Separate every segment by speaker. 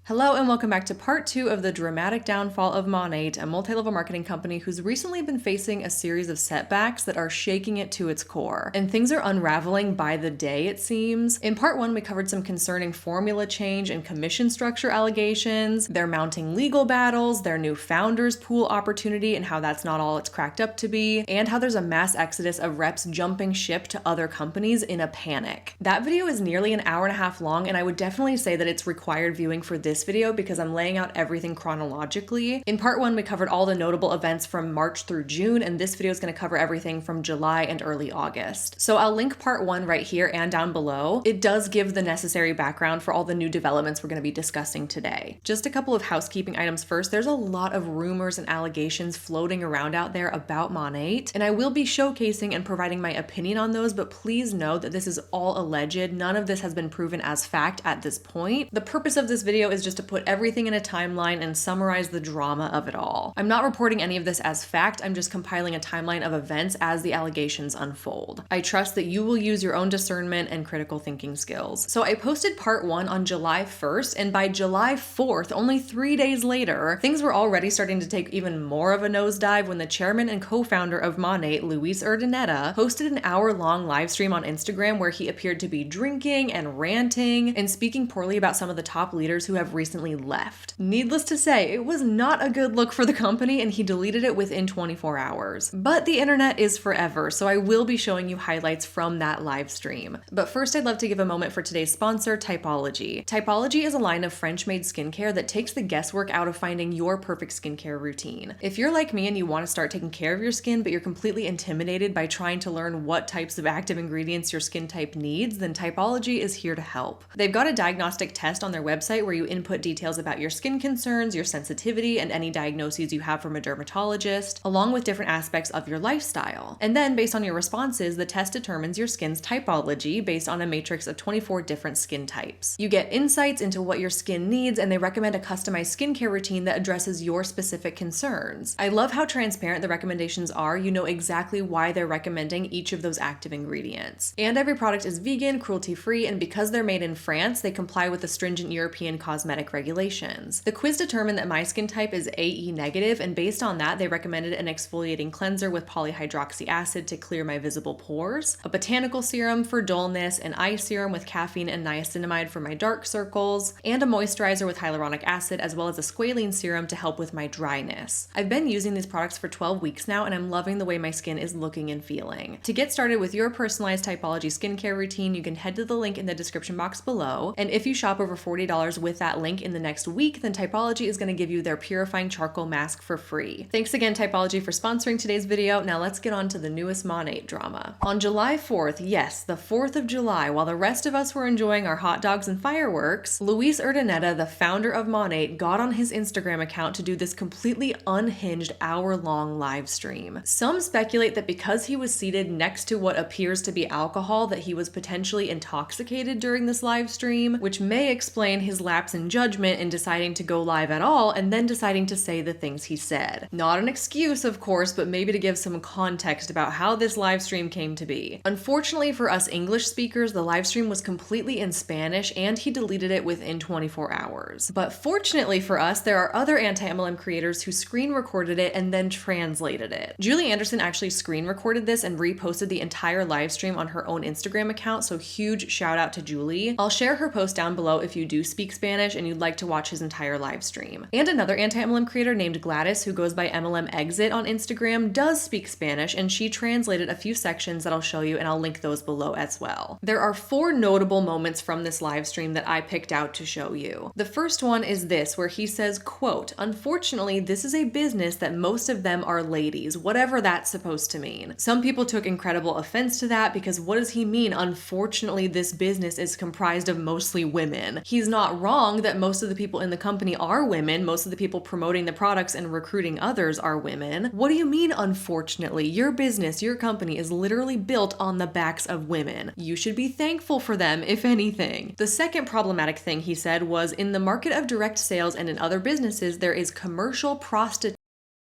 Speaker 1: Hello and welcome back to part 2 of the dramatic downfall of Monat, a multi-level marketing company who's recently been facing a series of setbacks that are shaking it to its core. And things are unraveling by the day, it seems. In part 1, we covered some concerning formula change and commission structure allegations, their mounting legal battles, their new founders pool opportunity and how that's not all it's cracked up to be, and how there's a mass exodus of reps jumping ship to other companies in a panic. That video is nearly an hour and a half long, and I would definitely say that it's required viewing for this video because I'm laying out everything chronologically. In part 1, we covered all the notable events from March through June, and this video is going to cover everything from July and early August. So I'll link part 1 right here and down below. It does give the necessary background for all the new developments we're going to be discussing today. Just a couple of housekeeping items first. There's a lot of rumors and allegations floating around out there about Monat, and I will be showcasing and providing my opinion on those, but please know that this is all alleged. None of this has been proven as fact at this point. The purpose of this video is just to put everything in a timeline and summarize the drama of it all. I'm not reporting any of this as fact, I'm just compiling a timeline of events as the allegations unfold. I trust that you will use your own discernment and critical thinking skills. So I posted part 1 on July 1st, and by July 4th, only 3 days later, things were already starting to take even more of a nosedive when the chairman and co-founder of Monat, Luis Urdaneta, hosted an hour-long live stream on Instagram where he appeared to be drinking and ranting and speaking poorly about some of the top leaders who have recently left. Needless to say, it was not a good look for the company, and he deleted it within 24 hours. But the internet is forever, so I will be showing you highlights from that live stream. But first, I'd love to give a moment for today's sponsor, Typology. Typology is a line of French-made skincare that takes the guesswork out of finding your perfect skincare routine. If you're like me and you want to start taking care of your skin, but you're completely intimidated by trying to learn what types of active ingredients your skin type needs, then Typology is here to help. They've got a diagnostic test on their website where you input details about your skin concerns, your sensitivity, and any diagnoses you have from a dermatologist, along with different aspects of your lifestyle. And then, based on your responses, the test determines your skin's typology based on a matrix of 24 different skin types. You get insights into what your skin needs, and they recommend a customized skincare routine that addresses your specific concerns. I love how transparent the recommendations are. You know exactly why they're recommending each of those active ingredients. And every product is vegan, cruelty-free, and because they're made in France, they comply with the stringent European cosmetic regulations. The quiz determined that my skin type is AE negative, and based on that, they recommended an exfoliating cleanser with polyhydroxy acid to clear my visible pores, a botanical serum for dullness, an eye serum with caffeine and niacinamide for my dark circles, and a moisturizer with hyaluronic acid, as well as a squalene serum to help with my dryness. I've been using these products for 12 weeks now, and I'm loving the way my skin is looking and feeling. To get started with your personalized Typology skincare routine, you can head to the link in the description box below, and if you shop over $40 with that link in the next week, then Typology is going to give you their purifying charcoal mask for free. Thanks again, Typology, for sponsoring today's video. Now let's get on to the newest Monat drama. On July 4th, yes, the 4th of July, while the rest of us were enjoying our hot dogs and fireworks, Luis Urdaneta, the founder of Monat, got on his Instagram account to do this completely unhinged hour-long live stream. Some speculate that because he was seated next to what appears to be alcohol, that he was potentially intoxicated during this live stream, which may explain his lapse in judgment in deciding to go live at all and then deciding to say the things he said. Not an excuse, of course, but maybe to give some context about how this live stream came to be. Unfortunately for us English speakers, the live stream was completely in Spanish and he deleted it within 24 hours. But fortunately for us, there are other anti-MLM creators who screen recorded it and then translated it. Julie Anderson actually screen recorded this and reposted the entire live stream on her own Instagram account, so huge shout out to Julie. I'll share her post down below if you do speak Spanish and you'd like to watch his entire live stream. And another anti-MLM creator named Gladys, who goes by MLM Exit on Instagram, does speak Spanish, and she translated a few sections that I'll show you, and I'll link those below as well. There are 4 notable moments from this live stream that I picked out to show you. The first one is this, where he says, quote, "Unfortunately, this is a business that most of them are ladies," whatever that's supposed to mean. Some people took incredible offense to that because what does he mean? Unfortunately, this business is comprised of mostly women. He's not wrong that most of the people in the company are women. Most of the people promoting the products and recruiting others are women. What do you mean, unfortunately? Your business, your company is literally built on the backs of women. You should be thankful for them, if anything. The second problematic thing he said was, in the market of direct sales and in other businesses, there is commercial prostitution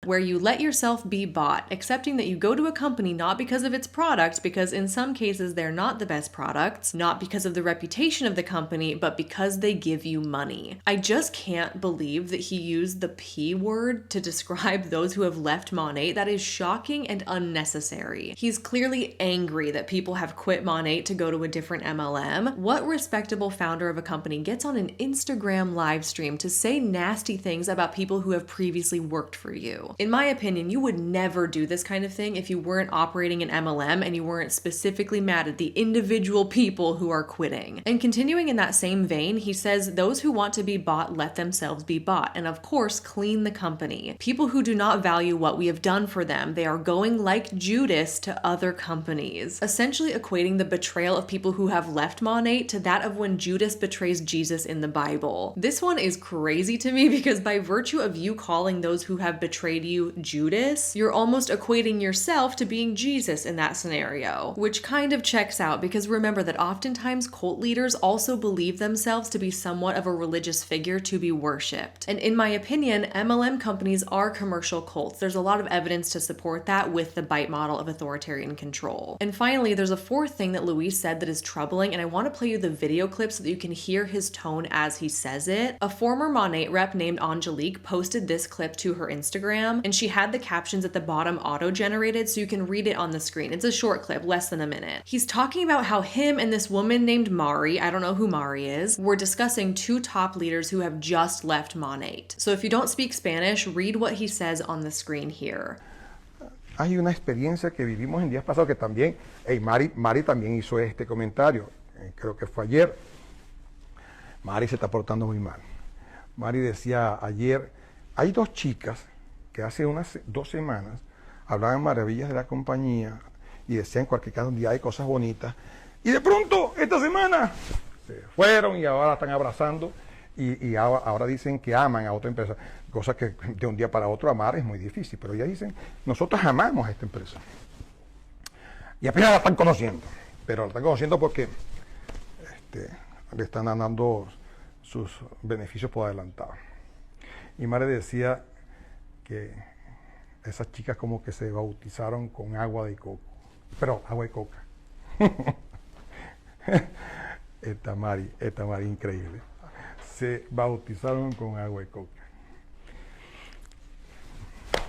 Speaker 1: where you let yourself be bought, accepting that you go to a company not because of its product, because in some cases they're not the best products, not because of the reputation of the company, but because they give you money. I just can't believe that he used the P word to describe those who have left Monat. That is shocking and unnecessary. He's clearly angry that people have quit Monat to go to a different MLM. What respectable founder of a company gets on an Instagram live stream to say nasty things about people who have previously worked for you? In my opinion, you would never do this kind of thing if you weren't operating an MLM and you weren't specifically mad at the individual people who are quitting. And continuing in that same vein, he says those who want to be bought let themselves be bought, and of course clean the company. People who do not value what we have done for them, they are going like Judas to other companies, essentially equating the betrayal of people who have left Monat to that of when Judas betrays Jesus in the Bible. This one is crazy to me because by virtue of you calling those who have betrayed you Judas, you're almost equating yourself to being Jesus in that scenario, which kind of checks out because remember that oftentimes cult leaders also believe themselves to be somewhat of a religious figure to be worshipped. And in my opinion, MLM companies are commercial cults. There's a lot of evidence to support that with the BITE model of authoritarian control. And finally, there's a fourth thing that Luis said that is troubling, and I want to play you the video clip so that you can hear his tone as he says it. A former Monat rep named Angelique posted this clip to her Instagram, and she had the captions at the bottom auto-generated so you can read it on the screen. It's a short clip, less than a minute. He's talking about how him and this woman named Mari, I don't know who Mari is, were discussing two top leaders who have just left Monat. So if you don't speak Spanish, read what he says on the screen here.
Speaker 2: Hay una experiencia que vivimos en días pasados que también, Mari también hizo este comentario, creo que fue ayer. Mari se está portando muy mal. Mari decía ayer, hay dos chicas que hace unas 2 semanas hablaban maravillas de la compañía y decían cualquier cantidad de cosas bonitas, y de pronto esta semana se fueron y ahora están abrazando y ahora dicen que aman a otra empresa, cosa que de un día para otro amar es muy difícil, pero ellas dicen, nosotros amamos a esta empresa. Y apenas la están conociendo, pero la están conociendo porque le están dando sus beneficios por adelantado. Y Mari decía que esas chicas como que se bautizaron con agua de coco, pero agua de coca. Esta Mari increíble. Se bautizaron con agua de coca.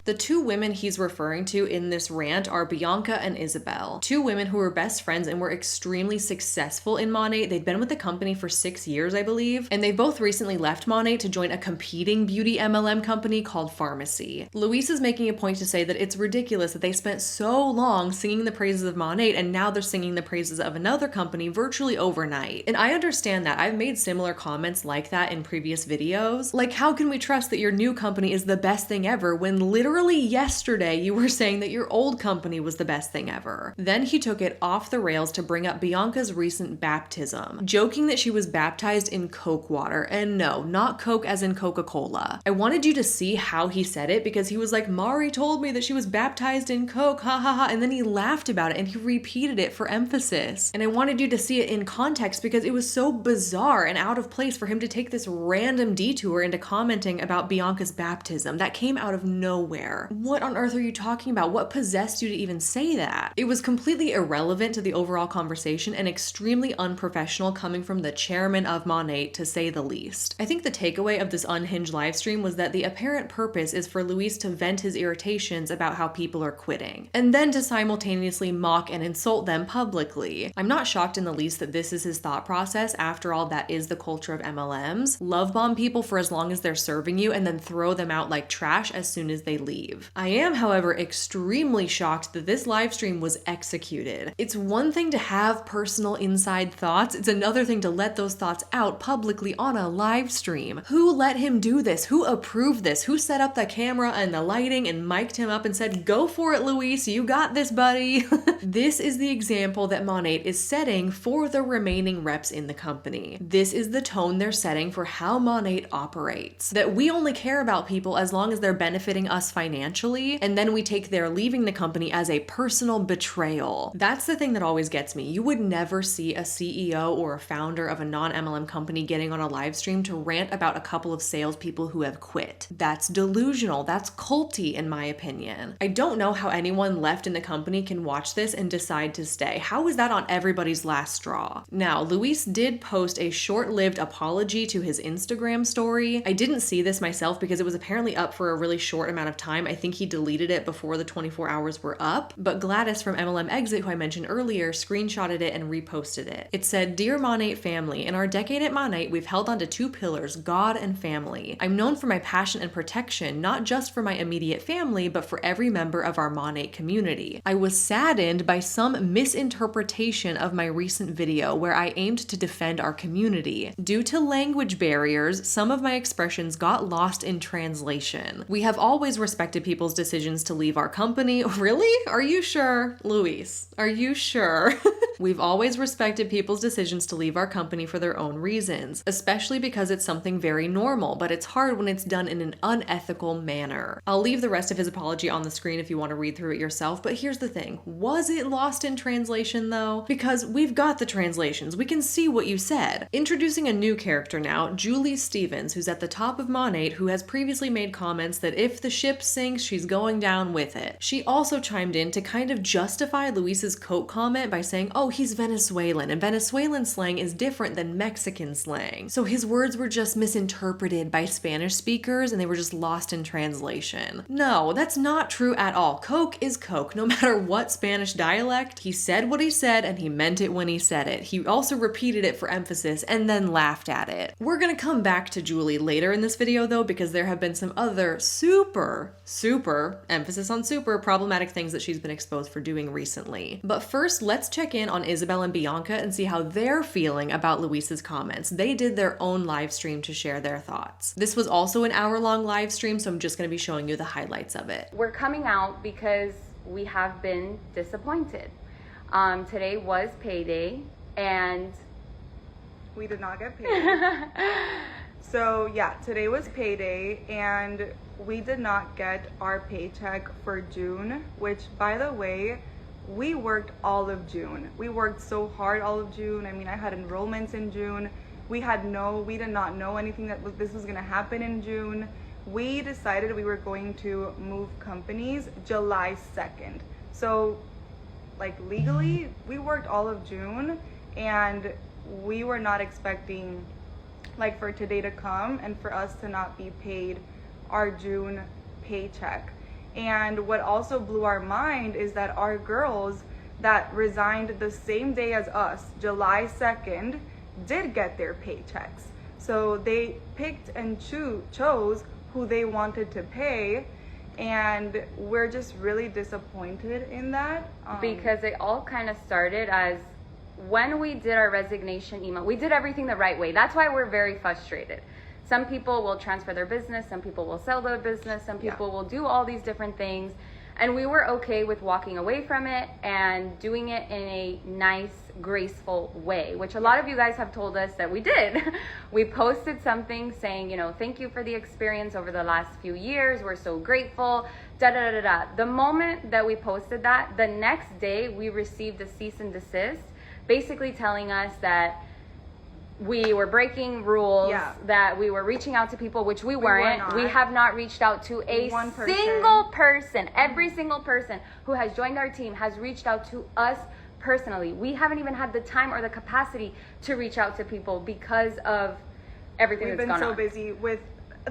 Speaker 1: The two women he's referring to in this rant are Bianca and Isabel, two women who were best friends and were extremely successful in Monat. They'd been with the company for 6 years, I believe, and they both recently left Monat to join a competing beauty MLM company called Pharmacy. Luis is making a point to say that it's ridiculous that they spent so long singing the praises of Monat and now they're singing the praises of another company virtually overnight. And I understand that. I've made similar comments like that in previous videos. Like, how can we trust that your new company is the best thing ever when literally yesterday you were saying that your old company was the best thing ever? Then he took it off the rails to bring up Bianca's recent baptism, joking that she was baptized in Coke water. And no, not Coke as in Coca-Cola. I wanted you to see how he said it because he was like, Mari told me that she was baptized in Coke, ha ha ha, and then he laughed about it and he repeated it for emphasis. And I wanted you to see it in context because it was so bizarre and out of place for him to take this random detour into commenting about Bianca's baptism that came out of nowhere. What on earth are you talking about? What possessed you to even say that? It was completely irrelevant to the overall conversation and extremely unprofessional coming from the chairman of Monat, to say the least. I think the takeaway of this Unhinged livestream was that the apparent purpose is for Luis to vent his irritations about how people are quitting, and then to simultaneously mock and insult them publicly. I'm not shocked in the least that this is his thought process. After all, that is the culture of MLMs. Love bomb people for as long as they're serving you and then throw them out like trash as soon as they leave. I am, however, extremely shocked that this live stream was executed. It's one thing to have personal inside thoughts, it's another thing to let those thoughts out publicly on a live stream. Who let him do this? Who approved this? Who set up the camera and the lighting and mic'd him up and said, go for it, Luis, you got this, buddy? This is the example that Monat is setting for the remaining reps in the company. This is the tone they're setting for how Monat operates. That we only care about people as long as they're benefiting us financially financially, and then we take their leaving the company as a personal betrayal. That's the thing that always gets me. You would never see a CEO or a founder of a non-MLM company getting on a live stream to rant about a couple of salespeople who have quit. That's delusional. That's culty, in my opinion. I don't know how anyone left in the company can watch this and decide to stay. How is that on everybody's last straw? Now, Luis did post a short-lived apology to his Instagram story. I didn't see this myself because it was apparently up for a really short amount of time. I think he deleted it before the 24 hours were up, but Gladys from MLM Exit, who I mentioned earlier, screenshotted it and reposted it. It said, "Dear Monat family, in our decade at Monat, we've held onto two pillars, God and family. I'm known for my passion and protection, not just for my immediate family, but for every member of our Monat community. I was saddened by some misinterpretation of my recent video where I aimed to defend our community. Due to language barriers, some of my expressions got lost in translation. We have always respected people's decisions to leave our company." Really? Are you sure? Luis, are you sure? "We've always respected people's decisions to leave our company for their own reasons, especially because it's something very normal, but it's hard when it's done in an unethical manner." I'll leave the rest of his apology on the screen if you want to read through it yourself, but here's the thing. Was it lost in translation though? Because we've got the translations. We can see what you said. Introducing a new character now, Jewely Stevens, who's at the top of Monat, who has previously made comments that if the ship sinks, she's going down with it. She also chimed in to kind of justify Luis's Coke comment by saying, oh, he's Venezuelan, and Venezuelan slang is different than Mexican slang. So his words were just misinterpreted by Spanish speakers and they were just lost in translation. No, that's not true at all. Coke is Coke, no matter what Spanish dialect. He said what he said and he meant it when he said it. He also repeated it for emphasis and then laughed at it. We're gonna come back to Jewely later in this video though, because there have been some other super, emphasis on super, problematic things that she's been exposed for doing recently. But first, let's check in on Isabel and Bianca and see how they're feeling about Luis's comments. They did their own live stream to share their thoughts. This was also an hour-long live stream, so I'm just gonna be showing you the highlights of it.
Speaker 3: We're coming out because we have been disappointed. Today was payday and
Speaker 4: we did not get paid. So yeah, today was payday and we did not get our paycheck for June, which by the way, we worked all of June. We worked so hard all of June. I mean, I had enrollments in June. We did not know anything that this was gonna happen in June. We decided we were going to move companies July 2nd. So like legally, we worked all of June and we were not expecting like for today to come and for us to not be paid our June paycheck. And what also blew our mind is that our girls that resigned the same day as us, July 2nd, did get their paychecks. So they picked and chose who they wanted to pay, and we're just really disappointed in that.
Speaker 3: Because it all kind of started as when we did our resignation email, we did everything the right way. That's why we're very frustrated. Some people will transfer their business, some people will sell their business, some people will do all these different things. And we were okay with walking away from it and doing it in a nice, graceful way, which a lot of you guys have told us that we did. We posted something saying, you know, thank you for the experience over the last few years. We're so grateful, da da da da. The moment that we posted that, the next day we received a cease and desist, basically telling us that we were breaking rules, that we were reaching out to people, which we weren't. We have not reached out to a single person. Every single person who has joined our team has reached out to us personally. We haven't even had the time or the capacity to reach out to people because of everything that's gone on.
Speaker 4: We've been so busy with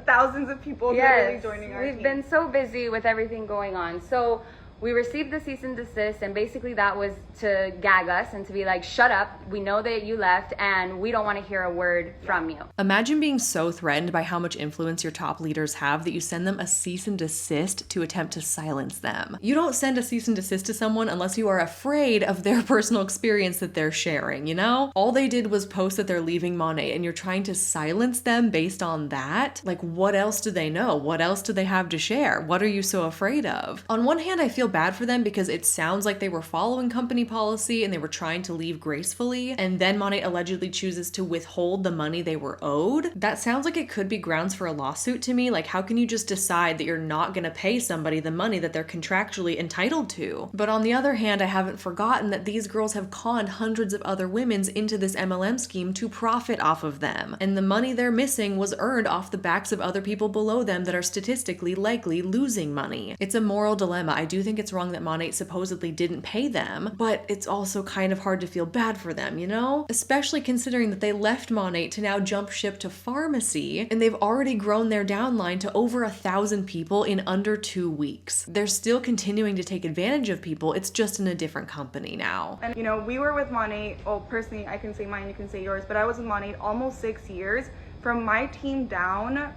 Speaker 4: thousands of people literally joining our team.
Speaker 3: We've been so busy with everything going on. So we received the cease and desist, and basically that was to gag us and to be like, shut up, we know that you left and we don't want to hear a word from you.
Speaker 1: Imagine being so threatened by how much influence your top leaders have that you send them a cease and desist to attempt to silence them. You don't send a cease and desist to someone unless you are afraid of their personal experience that they're sharing, you know? All they did was post that they're leaving Monat and you're trying to silence them based on that? Like, what else do they know? What else do they have to share? What are you so afraid of? On one hand, I feel bad for them because it sounds like they were following company policy and they were trying to leave gracefully, and then Monat allegedly chooses to withhold the money they were owed. That sounds like it could be grounds for a lawsuit to me. Like, how can you just decide that you're not gonna pay somebody the money that they're contractually entitled to? But on the other hand, I haven't forgotten that these girls have conned hundreds of other women into this MLM scheme to profit off of them, and the money they're missing was earned off the backs of other people below them that are statistically likely losing money. It's a moral dilemma. I do think it's wrong that Monat supposedly didn't pay them, but it's also kind of hard to feel bad for them, you know? Especially considering that they left Monat to now jump ship to pharmacy, and they've already grown their downline to over 1,000 people in under 2 weeks. They're still continuing to take advantage of people, it's just in a different company now.
Speaker 4: And you know, we were with Monat, oh, personally, I can say mine, you can say yours, but I was with Monat almost 6 years. From my team down,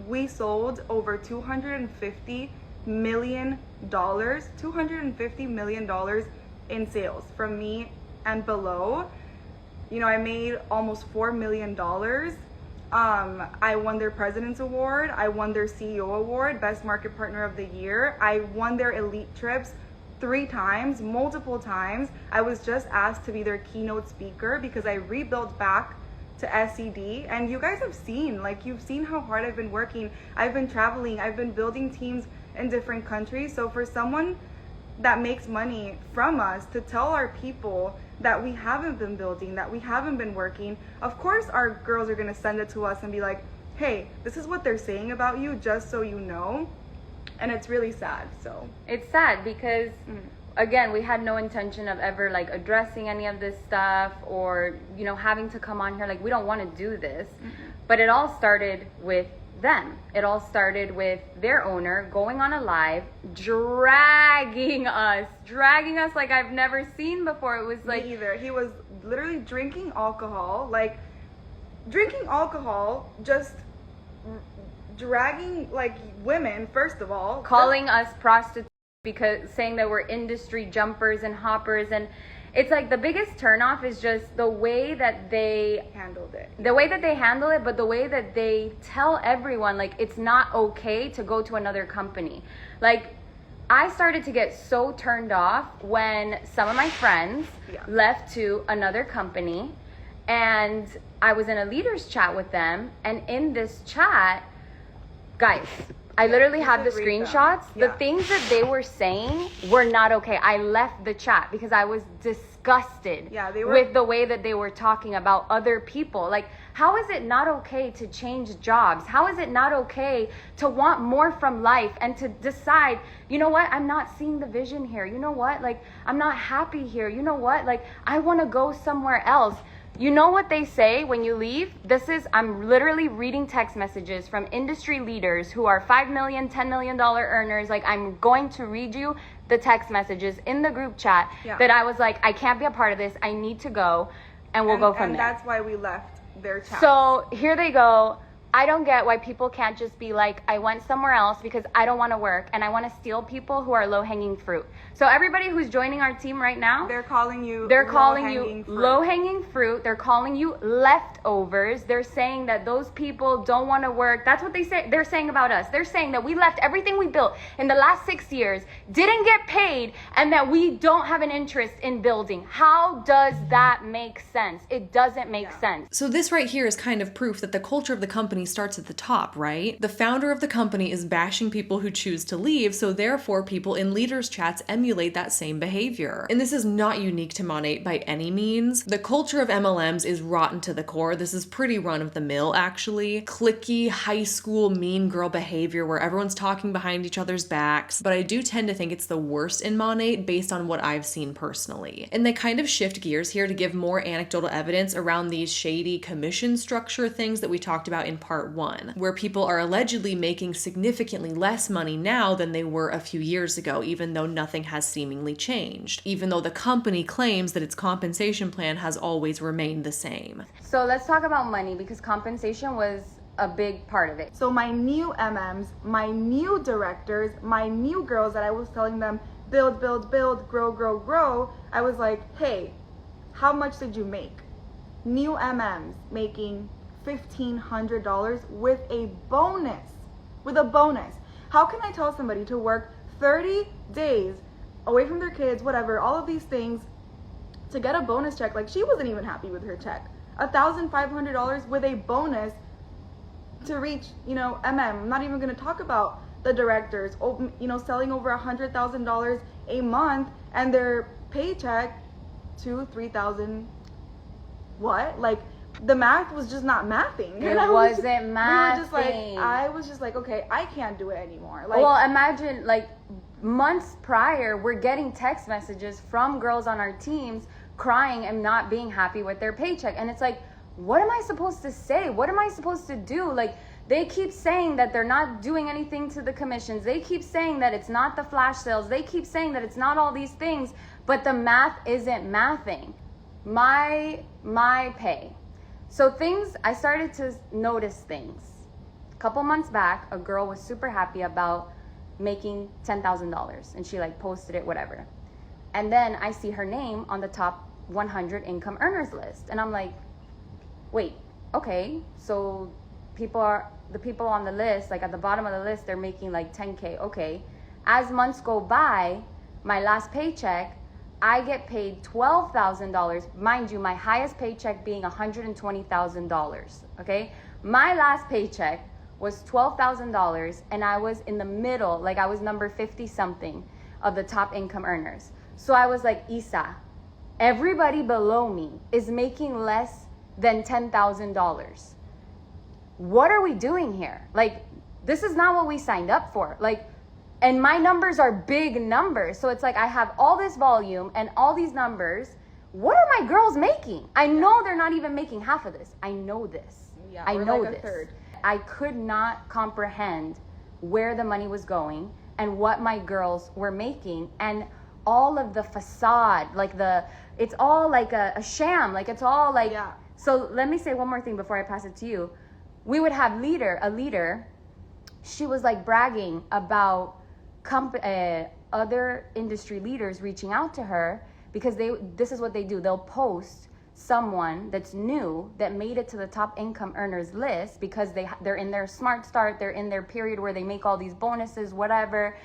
Speaker 4: we sold over $250 million, $250 million in sales from me and below. You know, I made almost $4 million. I won their President's Award. I won their CEO Award, Best Market Partner of the Year. I won their elite trips 3 times, multiple times. I was just asked to be their keynote speaker because I rebuilt back to SED, and you guys have seen, like, you've seen how hard I've been working. I've been traveling, I've been building teams in different countries. So for someone that makes money from us to tell our people that we haven't been building, that we haven't been working, of course our girls are gonna send it to us and be like, hey, this is what they're saying about you, just so you know. And it's really sad. So
Speaker 3: it's sad because again, we had no intention of ever like addressing any of this stuff or, you know, having to come on here. Like, we don't want to do this. But it all started with them. It all started with their owner going on a live, dragging us like I've never seen before. It was like,
Speaker 4: me either. He was literally drinking alcohol, just dragging like women, first of all,
Speaker 3: calling us prostitutes, because saying that we're industry jumpers and hoppers. And it's like the biggest turnoff is just the way that they
Speaker 4: handled it.
Speaker 3: The way that they handle it, but the way that they tell everyone like it's not okay to go to another company. Like, I started to get so turned off when some of my friends left to another company, and I was in a leaders chat with them, and in this chat, guys, I literally have the screenshots. The things that they were saying were not okay. I left the chat because I was disgusted with the way that they were talking about other people. Like, how is it not okay to change jobs? How is it not okay to want more from life and to decide, you know what, I'm not seeing the vision here. You know what, like, I'm not happy here. You know what, like, I want to go somewhere else. You know what they say when you leave? I'm literally reading text messages from industry leaders who are $5 million, $10 million earners. Like, I'm going to read you the text messages in the group chat that I was like, I can't be a part of this. I need to go, and we'll go from there.
Speaker 4: And that's why we left their chat.
Speaker 3: So here they go. I don't get why people can't just be like, I went somewhere else because I don't want to work and I want to steal people who are low-hanging fruit. So everybody who's joining our team right now,
Speaker 4: they're calling you
Speaker 3: low-hanging fruit. They're calling you leftovers. They're saying that those people don't want to work. That's what they say. They're saying about us. They're saying that we left everything we built in the last 6 years, didn't get paid, and that we don't have an interest in building. How does that make sense? It doesn't make sense.
Speaker 1: So this right here is kind of proof that the culture of the company starts at the top, right? The founder of the company is bashing people who choose to leave, so therefore people in leaders chats emulate that same behavior. And this is not unique to Monat by any means. The culture of MLMs is rotten to the core. This is pretty run of the mill, actually. Cliquey, high school, mean girl behavior where everyone's talking behind each other's backs, but I do tend to think it's the worst in Monat based on what I've seen personally. And they kind of shift gears here to give more anecdotal evidence around these shady commission structure things that we talked about in part 1, where people are allegedly making significantly less money now than they were a few years ago, even though nothing has seemingly changed, even though the company claims that its compensation plan has always remained the same.
Speaker 3: So let's talk about money, because compensation was a big part of it.
Speaker 4: So my new MMs, my new directors, my new girls that I was telling them, build, build, build, grow, grow, grow, I was like, hey, how much did you make? New MMs making $1,500 with a bonus. How can I tell somebody to work 30 days away from their kids, whatever, all of these things, to get a bonus check. Like, she wasn't even happy with her check. $1,500 with a bonus to reach, I'm not even going to talk about the directors, selling over $100,000 a month, and their paycheck $2,000-$3,000. What? Like, the math was just not mathing.
Speaker 3: It wasn't mathing.
Speaker 4: I was just like, okay, I can't do it anymore. Like,
Speaker 3: well, imagine, like, months prior, we're getting text messages from girls on our teams crying and not being happy with their paycheck. And it's like, what am I supposed to say? What am I supposed to do? Like, they keep saying that they're not doing anything to the commissions. They keep saying that it's not the flash sales. They keep saying that it's not all these things, but the math isn't mathing. My pay. So I started to notice things. A couple months back, a girl was super happy about making $10,000, and she like posted it, whatever. And then I see her name on the top 100 income earners list, and I'm like, wait, okay, so the people on the list, like at the bottom of the list, they're making like 10K. Okay. As months go by, my last paycheck, I get paid $12,000. Mind you, my highest paycheck being $120,000. Okay. My last paycheck was $12,000, and I was in the middle, like I was number 50 something of the top income earners. So I was like, Isa, everybody below me is making less than $10,000. What are we doing here? Like, this is not what we signed up for. Like, and my numbers are big numbers. So it's like, I have all this volume and all these numbers. What are my girls making? I know they're not even making half of this. I know this.
Speaker 4: Yeah,
Speaker 3: I know
Speaker 4: like
Speaker 3: this.
Speaker 4: A third.
Speaker 3: I could not comprehend where the money was going and what my girls were making, and all of the facade, like it's all like a sham. Like, it's all like,
Speaker 4: yeah.
Speaker 3: So let me say one more thing before I pass it to you. We would have a leader, she was like bragging about other industry leaders reaching out to her, because this is what they do. They'll post someone that's new that made it to the top income earners list, because they're in their smart start, they're in their period where they make all these bonuses, whatever.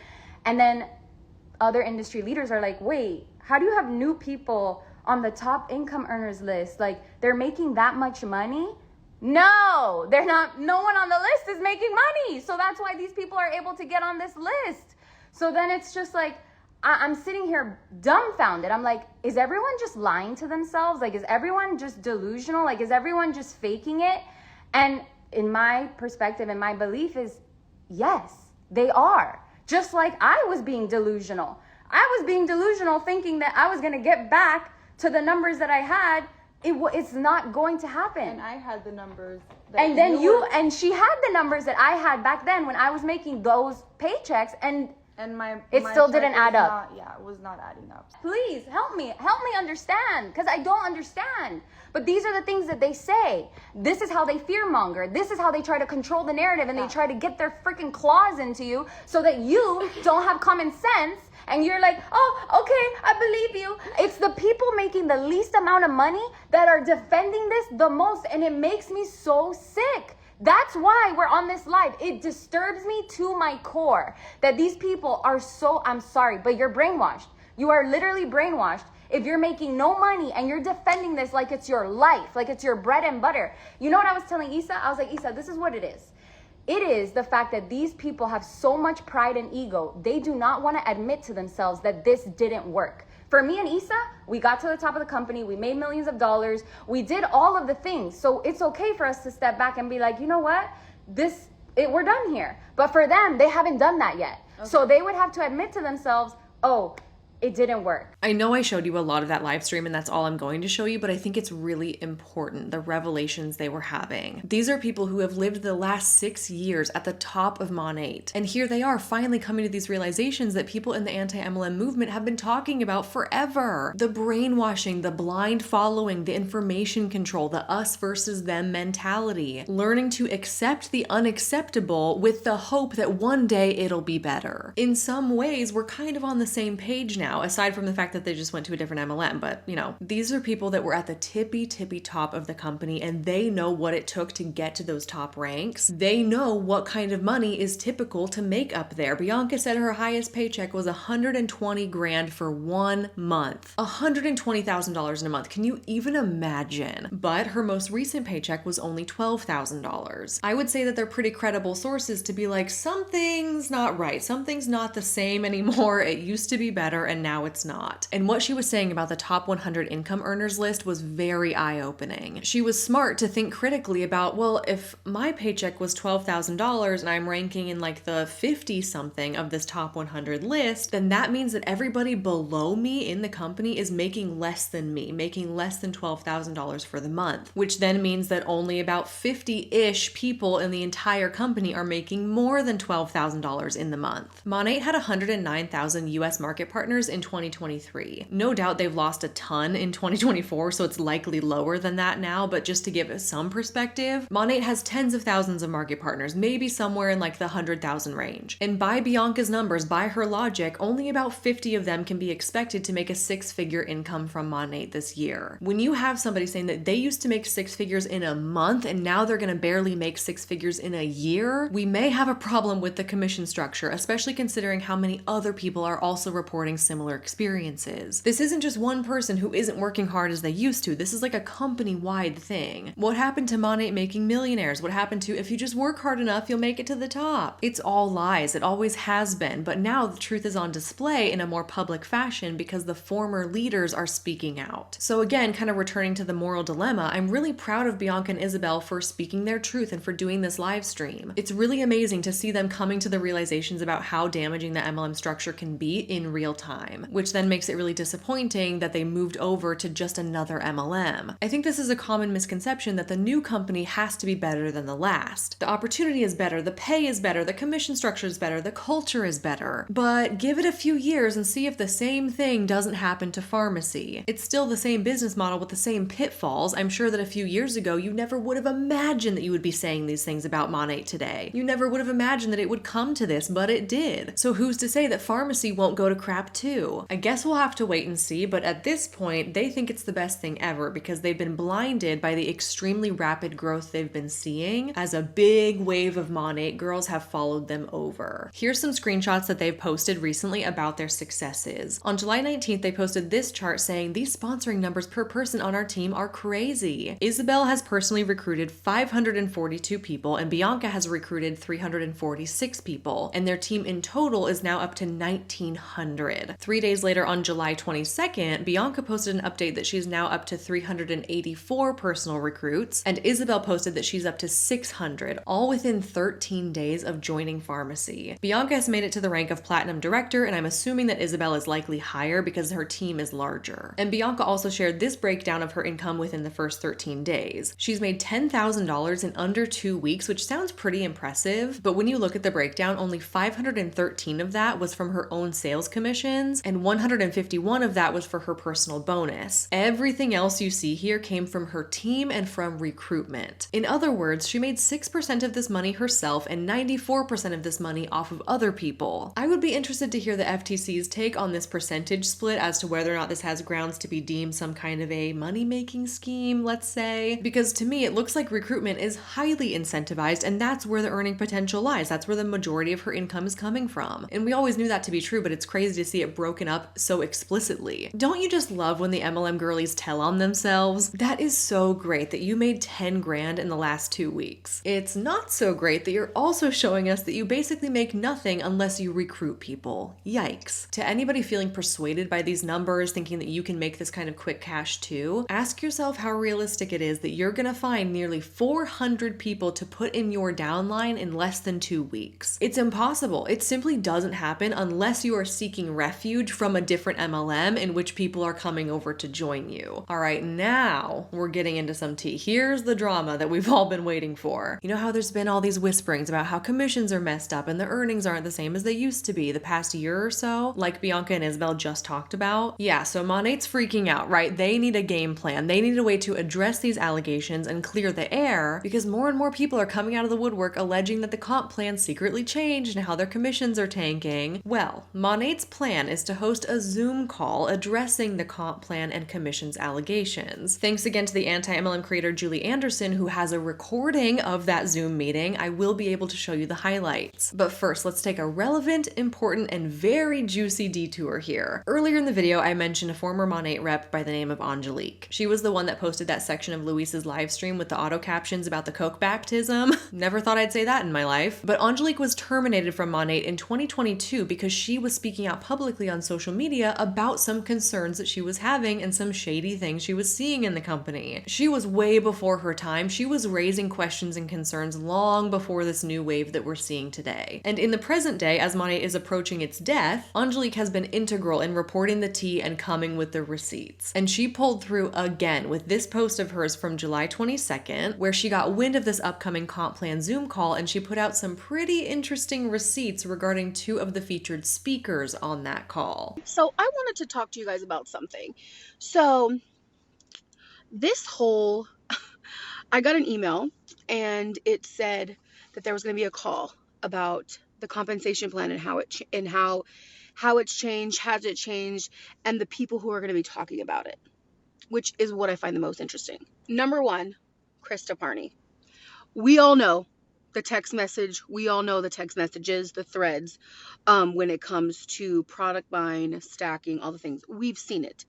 Speaker 3: And then other industry leaders are like, wait, how do you have new people on the top income earners list? Like, they're making that much money? No, they're not. No one on the list is making money. So that's why these people are able to get on this list. So then it's just like, I'm sitting here dumbfounded. I'm like, is everyone just lying to themselves? Like, is everyone just delusional? Like, is everyone just faking it? And in my perspective and my belief is, yes, they are. Just like I was being delusional. I was being delusional thinking that I was going to get back to the numbers that I had. It's not going to happen.
Speaker 4: And I had the numbers.
Speaker 3: And then and she had the numbers that I had back then when I was making those paychecks, and it still didn't add up.
Speaker 4: It was not adding up.
Speaker 3: Please help me understand, because I don't understand. But these are the things that they say. This is how they fearmonger. This is how they try to control the narrative, and they try to get their freaking claws into you so that you don't have common sense. And you're like, oh, okay, I believe you. It's the people making the least amount of money that are defending this the most. And it makes me so sick. That's why we're on this live. It disturbs me to my core that these people are so, I'm sorry, but you're brainwashed. You are literally brainwashed. If you're making no money and you're defending this like it's your life, like it's your bread and butter. You know what I was telling Isa? I was like, Isa, this is what it is. It is the fact that these people have so much pride and ego. They do not want to admit to themselves that this didn't work. For me and Isa, we got to the top of the company. We made millions of dollars. We did all of the things. So it's okay for us to step back and be like, you know what? We're done here. But for them, they haven't done that yet. Okay. So they would have to admit to themselves, oh, it didn't work.
Speaker 1: I know I showed you a lot of that live stream, and that's all I'm going to show you, but I think it's really important, the revelations they were having. These are people who have lived the last 6 years at the top of Monat. And here they are finally coming to these realizations that people in the anti-MLM movement have been talking about forever. The brainwashing, the blind following, the information control, the us versus them mentality. Learning to accept the unacceptable with the hope that one day it'll be better. In some ways, we're kind of on the same page now. now, aside from the fact that they just went to a different MLM. But, these are people that were at the tippy top of the company, and they know what it took to get to those top ranks. They know what kind of money is typical to make up there. Bianca said her highest paycheck was $120,000 for 1 month. $120,000 in a month. Can you even imagine? But her most recent paycheck was only $12,000. I would say that they're pretty credible sources to be like, something's not right. Something's not the same anymore. It used to be better and now it's not. And what she was saying about the top 100 income earners list was very eye-opening. She was smart to think critically about, well, if my paycheck was $12,000 and I'm ranking in like the 50-something of this top 100 list, then that means that everybody below me in the company is making less than me, making less than $12,000 for the month, which then means that only about 50-ish people in the entire company are making more than $12,000 in the month. Monat had 109,000 US market partners in 2023. No doubt they've lost a ton in 2024, so it's likely lower than that now, but just to give it some perspective, Monat has tens of thousands of market partners, maybe somewhere in like the 100,000 range. And by Bianca's numbers, by her logic, only about 50 of them can be expected to make a six-figure income from Monat this year. When you have somebody saying that they used to make six figures in a month and now they're going to barely make six figures in a year, we may have a problem with the commission structure, especially considering how many other people are also reporting similar experiences. This isn't just one person who isn't working hard as they used to. This is like a company-wide thing. What happened to Monat making millionaires? What happened to if you just work hard enough, you'll make it to the top? It's all lies. It always has been. But now the truth is on display in a more public fashion because the former leaders are speaking out. So again, kind of returning to the moral dilemma, I'm really proud of Bianca and Isabel for speaking their truth and for doing this live stream. It's really amazing to see them coming to the realizations about how damaging the MLM structure can be in real time, which then makes it really disappointing that they moved over to just another MLM. I think this is a common misconception that the new company has to be better than the last. The opportunity is better, the pay is better, the commission structure is better, the culture is better. But give it a few years and see if the same thing doesn't happen to pharmacy. It's still the same business model with the same pitfalls. I'm sure that a few years ago, you never would have imagined that you would be saying these things about Monat today. You never would have imagined that it would come to this, but it did. So who's to say that pharmacy won't go to crap too? I guess we'll have to wait and see, but at this point, they think it's the best thing ever because they've been blinded by the extremely rapid growth they've been seeing as a big wave of Monat girls have followed them over. Here's some screenshots that they've posted recently about their successes. On July 19th, they posted this chart saying these sponsoring numbers per person on our team are crazy. Isabel has personally recruited 542 people and Bianca has recruited 346 people, and their team in total is now up to 1,900. 3 days later, on July 22nd, Bianca posted an update that she's now up to 384 personal recruits, and Isabel posted that she's up to 600, all within 13 days of joining pharmacy. Bianca has made it to the rank of Platinum Director, and I'm assuming that Isabel is likely higher because her team is larger. And Bianca also shared this breakdown of her income within the first 13 days. She's made $10,000 in under 2 weeks, which sounds pretty impressive, but when you look at the breakdown, only 513 of that was from her own sales commissions, and 151 of that was for her personal bonus. Everything else you see here came from her team and from recruitment. In other words, she made 6% of this money herself and 94% of this money off of other people. I would be interested to hear the FTC's take on this percentage split as to whether or not this has grounds to be deemed some kind of a money-making scheme, let's say, because to me it looks like recruitment is highly incentivized and that's where the earning potential lies. That's where the majority of her income is coming from. And we always knew that to be true, but it's crazy to see it broken up so explicitly. Don't you just love when the MLM girlies tell on themselves? That is so great that you made 10 grand in the last 2 weeks. It's not so great that you're also showing us that you basically make nothing unless you recruit people. Yikes. To anybody feeling persuaded by these numbers, thinking that you can make this kind of quick cash too, ask yourself how realistic it is that you're gonna find nearly 400 people to put in your downline in less than 2 weeks. It's impossible. It simply doesn't happen unless you are seeking refuge from a different MLM in which people are coming over to join you. All right, now we're getting into some tea. Here's the drama that we've all been waiting for. You know how there's been all these whisperings about how commissions are messed up and the earnings aren't the same as they used to be the past year or so, like Bianca and Isabel just talked about? Yeah, so Monat's freaking out, right? They need a game plan. They need a way to address these allegations and clear the air because more and more people are coming out of the woodwork alleging that the comp plan secretly changed and how their commissions are tanking. Well, Monat's plan is business to host a Zoom call addressing the comp plan and commissions allegations. Thanks again to the anti-MLM creator Julie Anderson, who has a recording of that Zoom meeting. I will be able to show you the highlights. But first, let's take a relevant, important, and very juicy detour here. Earlier in the video, I mentioned a former Monat rep by the name of Angelique. She was the one that posted that section of Luis's live stream with the auto captions about the Coke baptism. Never thought I'd say that in my life. But Angelique was terminated from Monat in 2022 because she was speaking out publicly on social media about some concerns that she was having and some shady things she was seeing in the company. She was way before her time. She was raising questions and concerns long before this new wave that we're seeing today. And in the present day, as Monat is approaching its death, Angelique has been integral in reporting the tea and coming with the receipts. And she pulled through again with this post of hers from July 22nd, where she got wind of this upcoming comp plan Zoom call, and she put out some pretty interesting receipts regarding two of the featured speakers on that call.
Speaker 5: So I wanted to talk to you guys about something. So this whole, I got an email and it said that there was going to be a call about the compensation plan and how it's changed, has it changed, and the people who are going to be talking about it, which is what I find the most interesting. Number one, Christa Parney. We all know the text message. We all know the text messages, the threads, when it comes to product buying, stacking, all the things. We've seen it.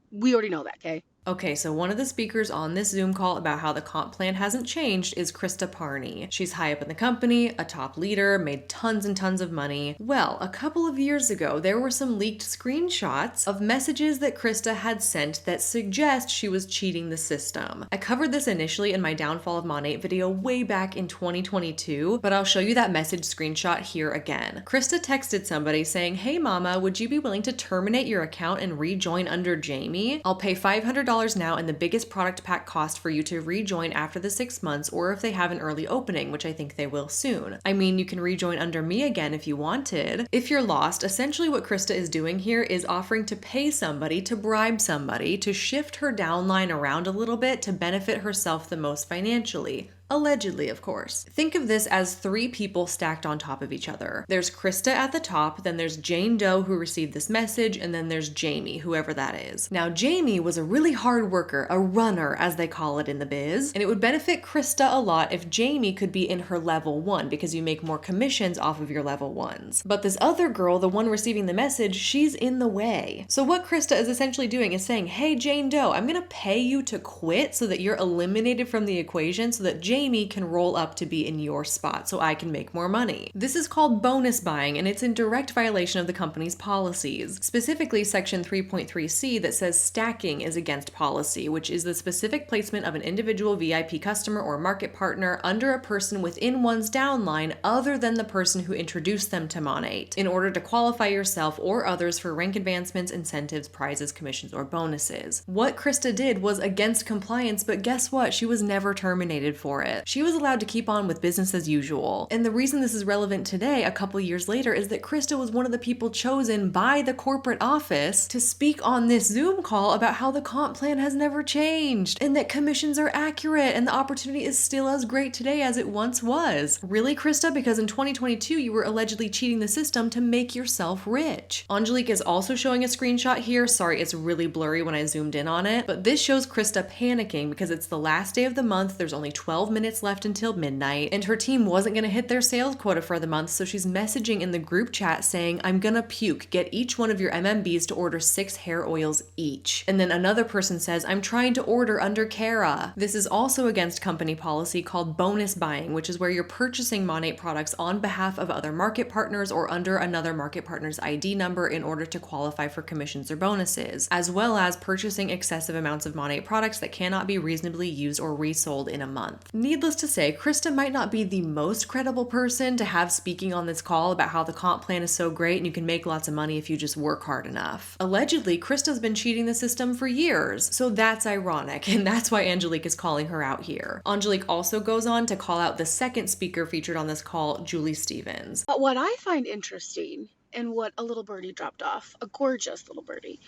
Speaker 5: We already know that, okay?
Speaker 1: Okay, so one of the speakers on this Zoom call about how the comp plan hasn't changed is Christa Parney. She's high up in the company, a top leader, made tons and tons of money. Well, a couple of years ago, there were some leaked screenshots of messages that Christa had sent that suggest she was cheating the system. I covered this initially in my Downfall of Monat video way back in 2022, but I'll show you that message screenshot here again. Christa texted somebody saying, "Hey mama, would you be willing to terminate your account and rejoin under Jamie? I'll pay $500 now and the biggest product pack cost for you to rejoin after the 6 months, or if they have an early opening, which I think they will soon. I mean, you can rejoin under me again if you wanted." If you're lost, essentially what Christa is doing here is offering to pay somebody, to bribe somebody, to shift her downline around a little bit to benefit herself the most financially. Allegedly, of course. Think of this as three people stacked on top of each other. There's Christa at the top, then there's Jane Doe who received this message, and then there's Jamie, whoever that is. Now, Jamie was a really hard worker, a runner, as they call it in the biz, and it would benefit Christa a lot if Jamie could be in her level 1, because you make more commissions off of your level 1s. But this other girl, the one receiving the message, she's in the way. So what Christa is essentially doing is saying, "Hey, Jane Doe, I'm gonna pay you to quit so that you're eliminated from the equation so that Jamie can roll up to be in your spot so I can make more money." This is called bonus buying, and it's in direct violation of the company's policies. Specifically, section 3.3c that says stacking is against policy, which is the specific placement of an individual VIP customer or market partner under a person within one's downline other than the person who introduced them to Monat, in order to qualify yourself or others for rank advancements, incentives, prizes, commissions, or bonuses. What Christa did was against compliance, but guess what? She was never terminated for it. She was allowed to keep on with business as usual. And the reason this is relevant today, a couple years later, is that Christa was one of the people chosen by the corporate office to speak on this Zoom call about how the comp plan has never changed, and that commissions are accurate, and the opportunity is still as great today as it once was. Really, Christa? Because in 2022, you were allegedly cheating the system to make yourself rich. Angelique is also showing a screenshot here. Sorry, it's really blurry when I zoomed in on it, but this shows Christa panicking because it's the last day of the month, there's only 12 minutes left until midnight, and her team wasn't going to hit their sales quota for the month, so she's messaging in the group chat saying, "I'm gonna puke, get each one of your MMBs to order 6 hair oils each." And then another person says, "I'm trying to order under Kara." This is also against company policy called bonus buying, which is where you're purchasing Monat products on behalf of other market partners or under another market partner's ID number in order to qualify for commissions or bonuses, as well as purchasing excessive amounts of Monat products that cannot be reasonably used or resold in a month. Needless to say, Christa might not be the most credible person to have speaking on this call about how the comp plan is so great and you can make lots of money if you just work hard enough. Allegedly, Christa's been cheating the system for years, so that's ironic, and that's why Angelique is calling her out here. Angelique also goes on to call out the second speaker featured on this call, Jewely Stevens.
Speaker 5: But what I find interesting, and what a little birdie dropped off, a gorgeous little birdie,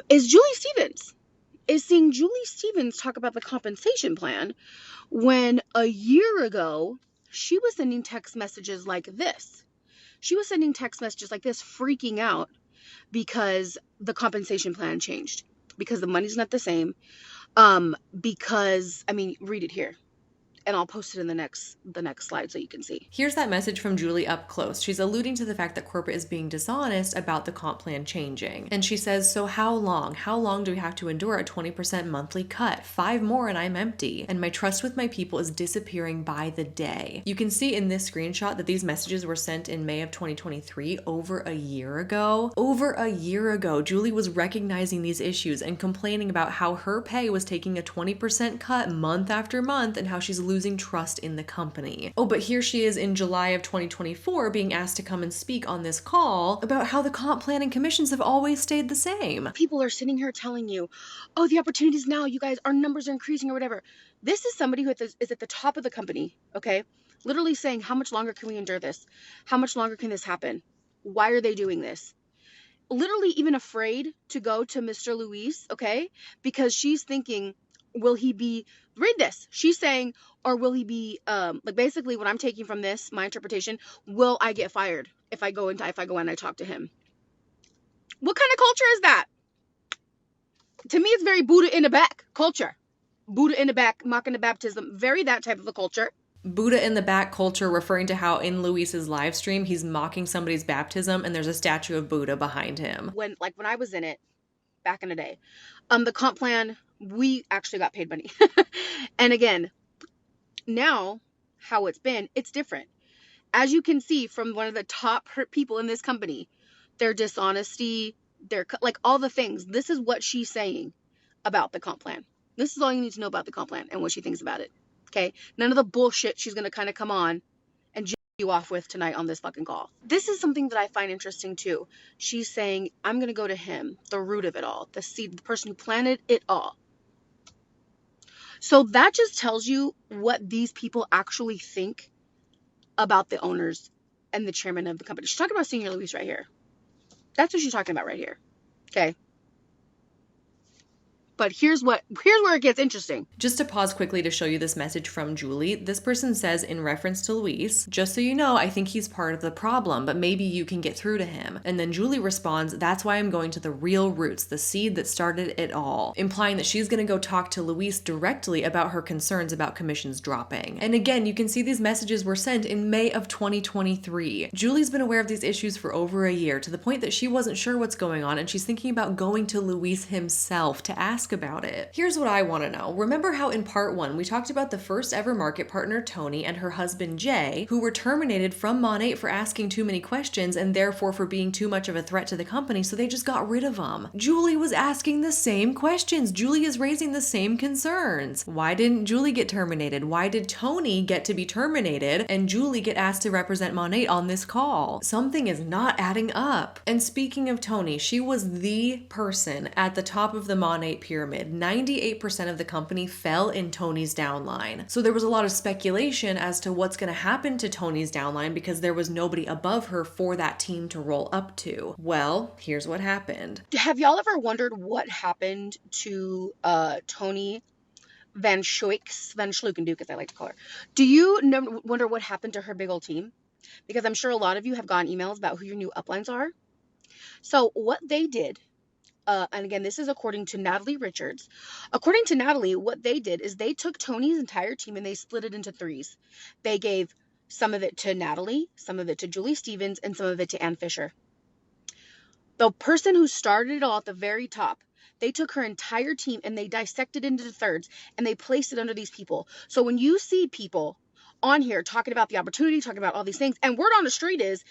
Speaker 5: is Jewely Stevens. Is seeing Jewely Stevens talk about the compensation plan when a year ago she was sending text messages like this. She was sending text messages like this, freaking out because the compensation plan changed, because the money's not the same. Because, I mean, read it here. And I'll post it in the next slide so you can see.
Speaker 1: Here's that message from Jewely up close. She's alluding to the fact that corporate is being dishonest about the comp plan changing. And she says, so how long? How long do we have to endure a 20% monthly cut? 5 more and I'm empty. And my trust with my people is disappearing by the day. You can see in this screenshot that these messages were sent in May of 2023, over a year ago. Over a year ago, Jewely was recognizing these issues and complaining about how her pay was taking a 20% cut month after month and how she's losing trust in the company. Oh, but here she is in July of 2024 being asked to come and speak on this call about how the comp plan and commissions have always stayed the same.
Speaker 5: People are sitting here telling you, oh, the opportunities now, you guys, our numbers are increasing or whatever. This is somebody who is at the top of the company, okay? Literally saying, how much longer can we endure this? How much longer can this happen? Why are they doing this? Literally even afraid to go to Mr. Luis, okay? Because she's thinking, will he be, read this, she's saying, or will he be, like basically what I'm taking from this, my interpretation, will I get fired if I go and I talk to him? What kind of culture is that? To me, it's very Buddha in the back culture. Buddha in the back, mocking the baptism, very that type of a culture.
Speaker 1: Buddha in the back culture, referring to how in Luis's live stream, he's mocking somebody's baptism and there's a statue of Buddha behind him.
Speaker 5: When I was in it back in the day, the comp plan, we actually got paid money. And again, now how it's different. As you can see from one of the top people in this company, their dishonesty, their like all the things. This is what she's saying about the comp plan. This is all you need to know about the comp plan and what she thinks about it. Okay? None of the bullshit she's going to kind of come on and jig you off with tonight on this fucking call. This is something that I find interesting too. She's saying, I'm going to go to him, the root of it all, the seed, the person who planted it all. So that just tells you what these people actually think about the owners and the chairman of the company. She's talking about Senior Luis right here. That's what she's talking about right here. Okay. But here's where it gets interesting.
Speaker 1: Just to pause quickly to show you this message from Jewely, this person says in reference to Luis, just so you know, I think he's part of the problem, but maybe you can get through to him. And then Jewely responds, that's why I'm going to the real roots, the seed that started it all, implying that she's going to go talk to Luis directly about her concerns about commissions dropping. And again, you can see these messages were sent in May of 2023. Jewely's been aware of these issues for over a year, to the point that she wasn't sure what's going on, and she's thinking about going to Luis himself to ask about it. Here's what I want to know. Remember how in part 1 we talked about the first ever market partner Tony and her husband Jay, who were terminated from Monat for asking too many questions and therefore for being too much of a threat to the company, so they just got rid of them. Jewely was asking the same questions. Jewely is raising the same concerns. Why didn't Jewely get terminated? Why did Tony get to be terminated and Jewely get asked to represent Monat on this call? Something is not adding up. And speaking of Tony, she was the person at the top of the Monat pyramid. 98% of the company fell in Tony's downline. So there was a lot of speculation as to what's going to happen to Tony's downline because there was nobody above her for that team to roll up to. Well, here's what happened.
Speaker 5: Have y'all ever wondered what happened to Tony Van Schlukenduke, as I like to call her? Do you wonder what happened to her big old team? Because I'm sure a lot of you have gotten emails about who your new uplines are. So what they did, and again, this is according to Natalie Richards. According to Natalie, what they did is they took Tony's entire team and they split it into 3s. They gave some of it to Natalie, some of it to Julie Stevens, and some of it to Ann Fisher. The person who started it all at the very top, they took her entire team and they dissected it into 3rds and they placed it under these people. So when you see people on here talking about the opportunity, talking about all these things, and word on the street is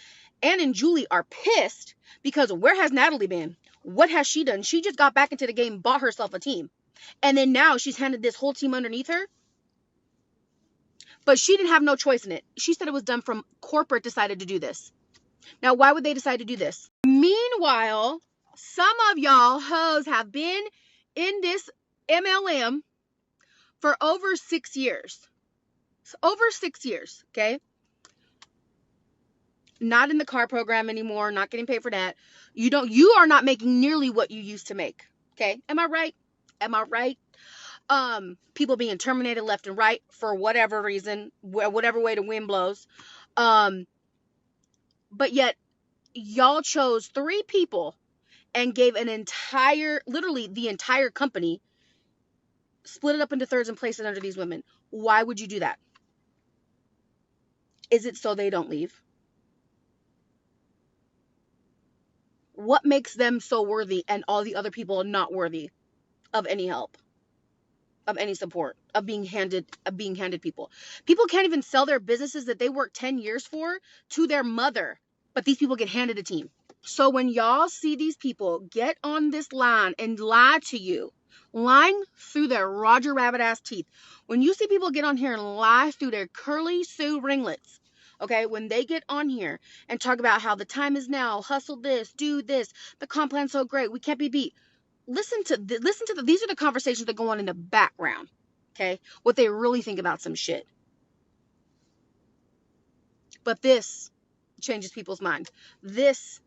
Speaker 5: Ann and Julie are pissed because where has Natalie been? What has she done? She just got back into the game, bought herself a team. And then now she's handed this whole team underneath her. But she didn't have no choice in it. She said it was done from corporate decided to do this. Now, why would they decide to do this? Meanwhile, some of y'all hoes have been in this MLM for over 6 years. Over 6 years, okay? Not in the car program anymore, not getting paid for that. You are not making nearly what you used to make. Okay? Am I right? Am I right? People being terminated left and right for whatever reason, whatever way the wind blows. But yet y'all chose 3 people and gave literally the entire company, split it up into thirds and placed it under these women. Why would you do that? Is it so they don't leave? What makes them so worthy and all the other people not worthy of any help, of any support, of being handed people? People can't even sell their businesses that they worked 10 years for to their mother, but these people get handed a team. So when y'all see these people get on this line and lie to you, lying through their Roger Rabbit ass teeth, when you see people get on here and lie through their curly Sue ringlets, okay, when they get on here and talk about how the time is now, hustle this, do this, the comp plan's so great, we can't be beat. Listen to these are the conversations that go on in the background, okay? What they really think about some shit. But this changes people's minds. This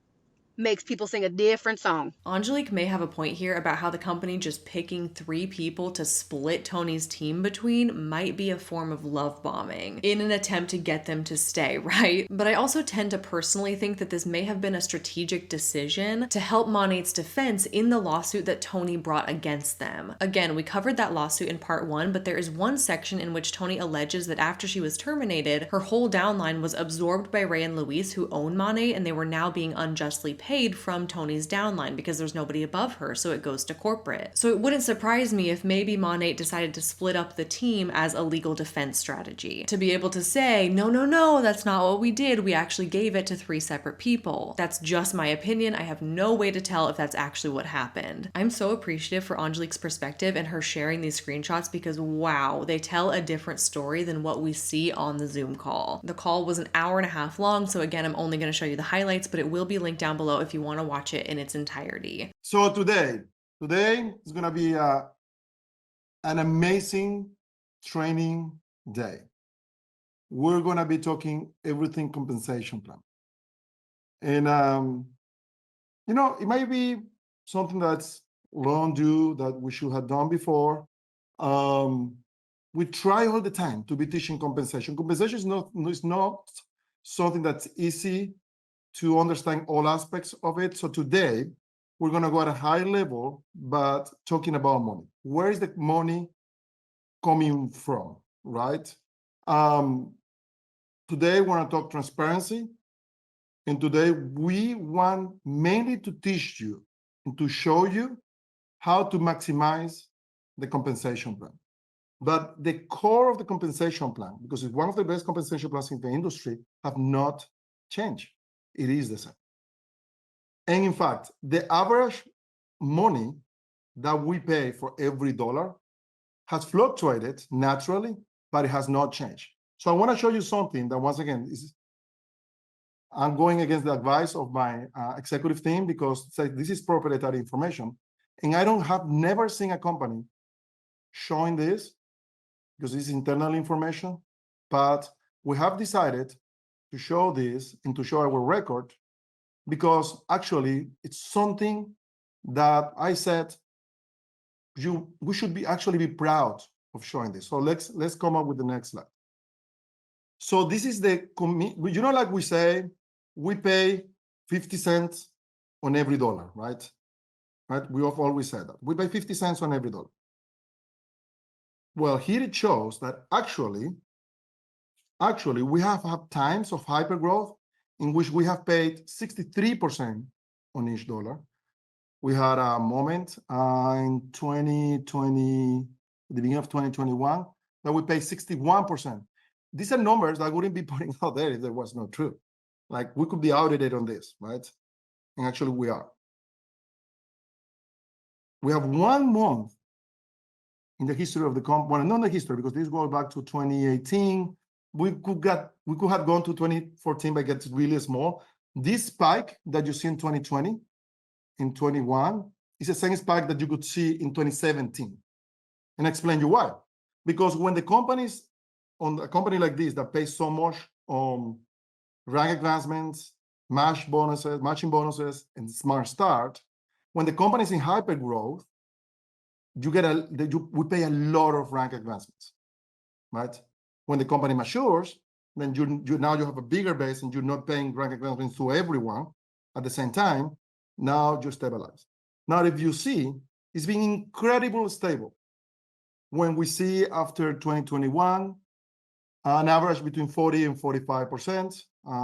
Speaker 5: makes people sing a different song.
Speaker 1: Angelique may have a point here about how the company just picking 3 people to split Tony's team between might be a form of love bombing in an attempt to get them to stay, right? But I also tend to personally think that this may have been a strategic decision to help Monat's defense in the lawsuit that Tony brought against them. Again, we covered that lawsuit in part 1, but there is one section in which Tony alleges that after she was terminated, her whole downline was absorbed by Ray and Luis, who own Monat, and they were now being unjustly paid from Tony's downline because there's nobody above her, so it goes to corporate. So it wouldn't surprise me if maybe Monat decided to split up the team as a legal defense strategy, to be able to say, no, that's not what we did. We actually gave it to 3 separate people. That's just my opinion. I have no way to tell if that's actually what happened. I'm so appreciative for Angelique's perspective and her sharing these screenshots because wow, they tell a different story than what we see on the Zoom call. The call was an hour and a half long, so again, I'm only going to show you the highlights, but it will be linked down below if you want to watch it in its entirety.
Speaker 6: So today is going to be an amazing training day. We're going to be talking everything compensation plan. And, it might be something that's long due that we should have done before. We try all the time to be teaching compensation. Compensation is not something that's easy to understand all aspects of it. So today, we're going to go at a high level, but talking about money. Where is the money coming from, right? Today, we're going to talk transparency. And today, we want mainly to teach you and to show you how to maximize the compensation plan. But the core of the compensation plan, because it's one of the best compensation plans in the industry, have not changed. It is the same. And in fact, the average money that we pay for every dollar has fluctuated naturally, but it has not changed. So I want to show you something that, once again, I'm going against the advice of my executive team because this is proprietary information. And I have never seen a company showing this because this is internal information, but we have decided to show this and to show our record because actually it's something that I said we should actually be proud of showing this. So let's come up with the next slide. So this is like we say, we pay 50 cents on every dollar, right? Right? We have always said that. We pay 50 cents on every dollar. Well, here it shows that actually we have had times of hypergrowth in which we have paid 63% on each dollar. We had a moment in 2020, the beginning of 2021, that we paid 61%. These are numbers that I wouldn't be putting out there if there was not true. Like we could be audited on this, right? And actually we are. We have 1 month in the history of the company, well, not the history, because this goes back to 2018. We could have gone to 2014, but it gets really small. This spike that you see in 2020, in 21, is the same spike that you could see in 2017. And I explain you why. Because when the companies, on a company like this that pays so much on rank advancements, matching bonuses, and smart start, when the company is in hyper growth, we pay a lot of rank advancements, right? When the company matures, then now you have a bigger base and you're not paying rank advancements to everyone at the same time. Now you stabilize. Now, if you see, it's been incredibly stable. When we see after 2021, an average between 40 and 45%.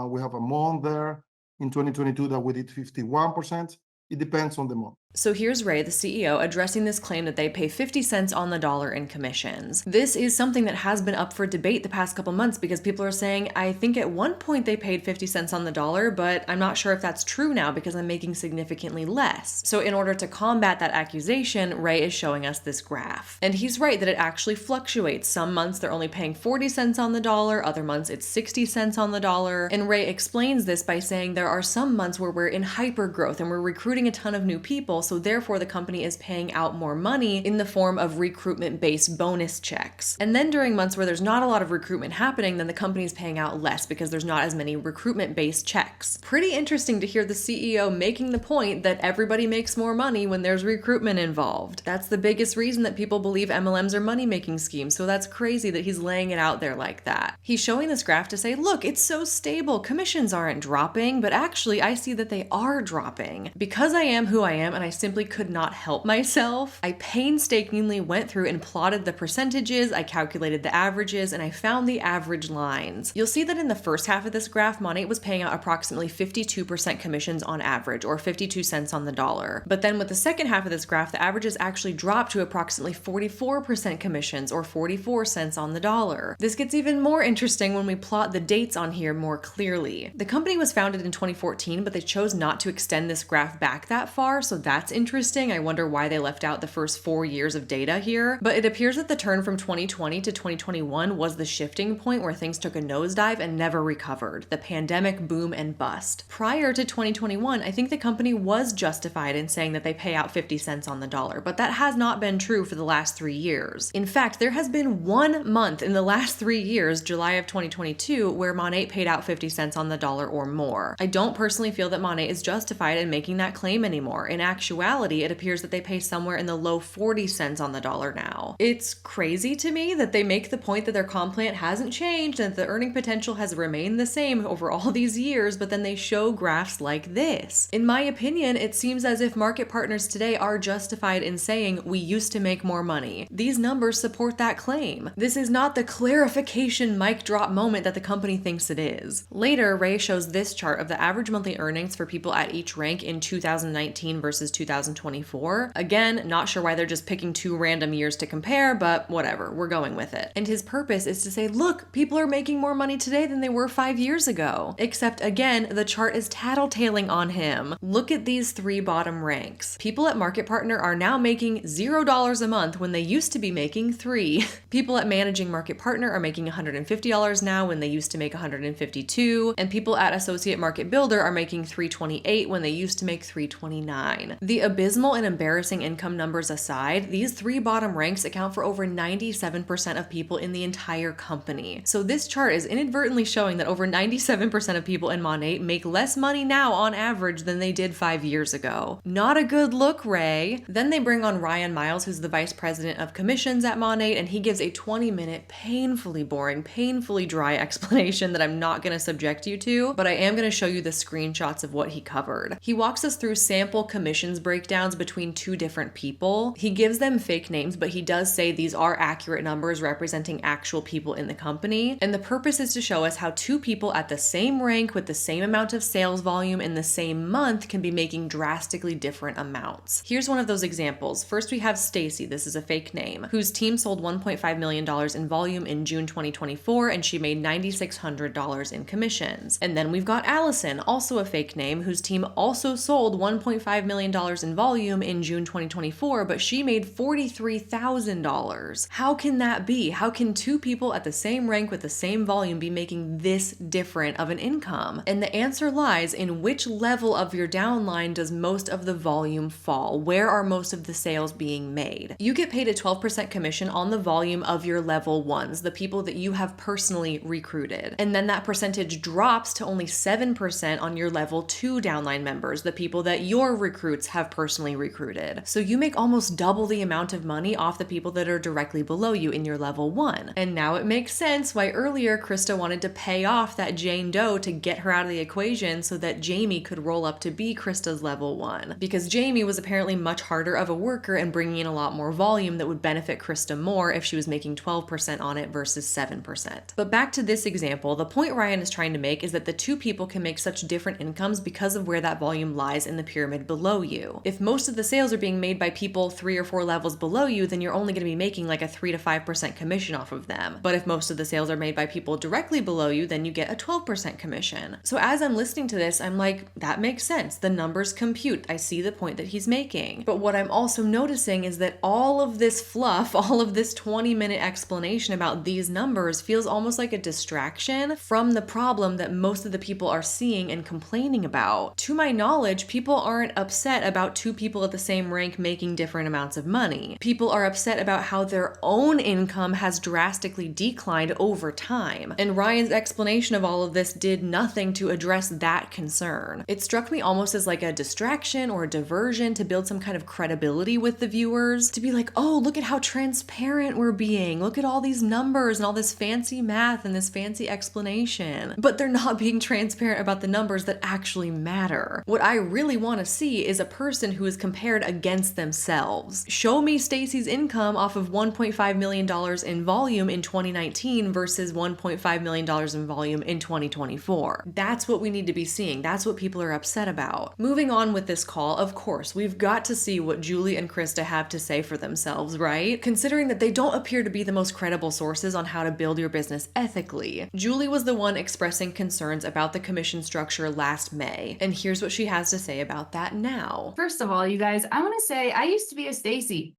Speaker 6: We have a month there in 2022 that we did 51%. It depends on the month.
Speaker 1: So here's Ray, the CEO, addressing this claim that they pay 50 cents on the dollar in commissions. This is something that has been up for debate the past couple months because people are saying, I think at one point they paid 50 cents on the dollar, but I'm not sure if that's true now because I'm making significantly less. So in order to combat that accusation, Ray is showing us this graph. And he's right that it actually fluctuates. Some months they're only paying 40 cents on the dollar, other months it's 60 cents on the dollar. And Ray explains this by saying there are some months where we're in hyper growth and we're recruiting a ton of new people, so therefore the company is paying out more money in the form of recruitment-based bonus checks. And then during months where there's not a lot of recruitment happening, then the company is paying out less because there's not as many recruitment-based checks. Pretty interesting to hear the CEO making the point that everybody makes more money when there's recruitment involved. That's the biggest reason that people believe MLMs are money-making schemes, so that's crazy that he's laying it out there like that. He's showing this graph to say, look, it's so stable, commissions aren't dropping, but actually I see that they are dropping. Because I am who I am and I simply could not help myself, I painstakingly went through and plotted the percentages, I calculated the averages, and I found the average lines. You'll see that in the first half of this graph, Monat was paying out approximately 52% commissions on average, or 52 cents on the dollar. But then with the second half of this graph, the averages actually dropped to approximately 44% commissions, or 44 cents on the dollar. This gets even more interesting when we plot the dates on here more clearly. The company was founded in 2014, but they chose not to extend this graph back that far, so that's interesting. I wonder why they left out the first 4 years of data here, but it appears that the turn from 2020 to 2021 was the shifting point where things took a nosedive and never recovered, the pandemic boom and bust. Prior to 2021, I think the company was justified in saying that they pay out 50 cents on the dollar, but that has not been true for the last 3 years. In fact, there has been 1 month in the last 3 years, July of 2022, where Monat paid out 50 cents on the dollar or more. I don't personally feel that Monat is justified in making that claim anymore. In actuality, it appears that they pay somewhere in the low 40 cents on the dollar now. It's crazy to me that they make the point that their comp plan hasn't changed and that the earning potential has remained the same over all these years, but then they show graphs like this. In my opinion, it seems as if market partners today are justified in saying we used to make more money. These numbers support that claim. This is not the clarification mic drop moment that the company thinks it is. Later, Ray shows this chart of the average monthly earnings for people at each rank in 2019 versus 2024. Again, not sure why they're just picking 2 random years to compare, but whatever, we're going with it. And his purpose is to say, look, people are making more money today than they were 5 years ago. Except again, the chart is tattletaling on him. Look at these 3 bottom ranks. People at Market Partner are now making $0 a month when they used to be making $3. People at Managing Market Partner are making $150 now when they used to make $152, and people at Associate Market Builder are making $328 when they used to make $329. The abysmal and embarrassing income numbers aside, these 3 bottom ranks account for over 97% of people in the entire company. So this chart is inadvertently showing that over 97% of people in Monat make less money now on average than they did 5 years ago. Not a good look, Ray. Then they bring on Ryan Miles, who's the vice president of commissions at Monat, and he gives a 20-minute, painfully boring, painfully dry explanation that I'm not going to subject you to, but I am going to show you the screenshots of what he covered. He walks us through sample commissions breakdowns between 2 different people. He gives them fake names, but he does say these are accurate numbers representing actual people in the company. And the purpose is to show us how 2 people at the same rank with the same amount of sales volume in the same month can be making drastically different amounts. Here's one of those examples. First, we have Stacy, this is a fake name, whose team sold $1.5 million in volume in June 2024, and she made $9,600 in commissions. And then we've got Allison, also a fake name, whose team also sold $1.5 million in volume in June 2024, but she made $43,000. How can that be? How can 2 people at the same rank with the same volume be making this different of an income? And the answer lies in which level of your downline does most of the volume fall? Where are most of the sales being made? You get paid a 12% commission on the volume of your level 1s, the people that you have personally recruited. And then that percentage drops to only 7% on your level 2 downline members, the people that your recruits have personally recruited. So you make almost double the amount of money off the people that are directly below you in your level 1. And now it makes sense why earlier Christa wanted to pay off that Jane Doe to get her out of the equation so that Jamie could roll up to be Christa's level 1. Because Jamie was apparently much harder of a worker and bringing in a lot more volume that would benefit Christa more if she was making 12% on it versus 7%. But back to this example, the point Ryan is trying to make is that the two people can make such different incomes because of where that volume lies in the pyramid below you. If most of the sales are being made by people 3 or 4 levels below you, then you're only going to be making like a 3 to 5% commission off of them. But if most of the sales are made by people directly below you, then you get a 12% commission. So as I'm listening to this, I'm like, that makes sense. The numbers compute. I see the point that he's making. But what I'm also noticing is that all of this fluff, all of this 20-minute explanation about these numbers feels almost like a distraction from the problem that most of the people are seeing and complaining about. To my knowledge, people aren't upset about two people at the same rank making different amounts of money. People are upset about how their own income has drastically declined over time. And Ryan's explanation of all of this did nothing to address that concern. It struck me almost as like a distraction or a diversion to build some kind of credibility with the viewers, to be like, oh, look at how transparent we're being. Look at all these numbers and all this fancy math and this fancy explanation. But they're not being transparent about the numbers that actually matter. What I really want to see is a person who is compared against themselves. Show me Stacy's income off of $1.5 million in volume in 2019 versus $1.5 million in volume in 2024. That's what we need to be seeing. That's what people are upset about. Moving on with this call, of course, we've got to see what Jewely and Christa have to say for themselves, right? Considering that they don't appear to be the most credible sources on how to build your business ethically. Jewely was the one expressing concerns about the commission structure last May, and here's what she has to say about that now.
Speaker 7: First of all, you guys, I want to say I used to be a Stacy.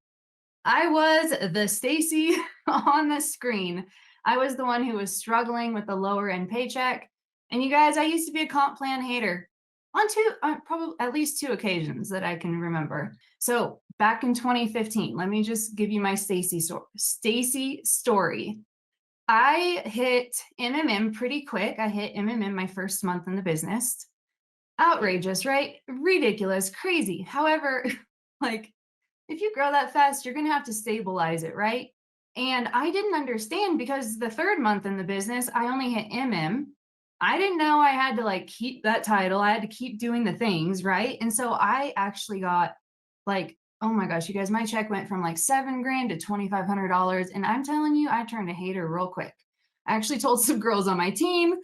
Speaker 7: I was the Stacy on the screen. I was the one who was struggling with the lower end paycheck. And you guys, I used to be a comp plan hater on probably at least 2 occasions that I can remember. So back in 2015, let me just give you my Stacy story. I hit MMM pretty quick. I hit MMM my first month in the business. Outrageous, right? Ridiculous, crazy. However, like, if you grow that fast, you're going to have to stabilize it, right? And I didn't understand because the 3rd month in the business, I only hit MM. I didn't know I had to like keep that title. I had to keep doing the things, right? And so I actually got like, oh my gosh, you guys, my check went from like $7,000 to $2,500. And I'm telling you, I turned a hater real quick. I actually told some girls on my team,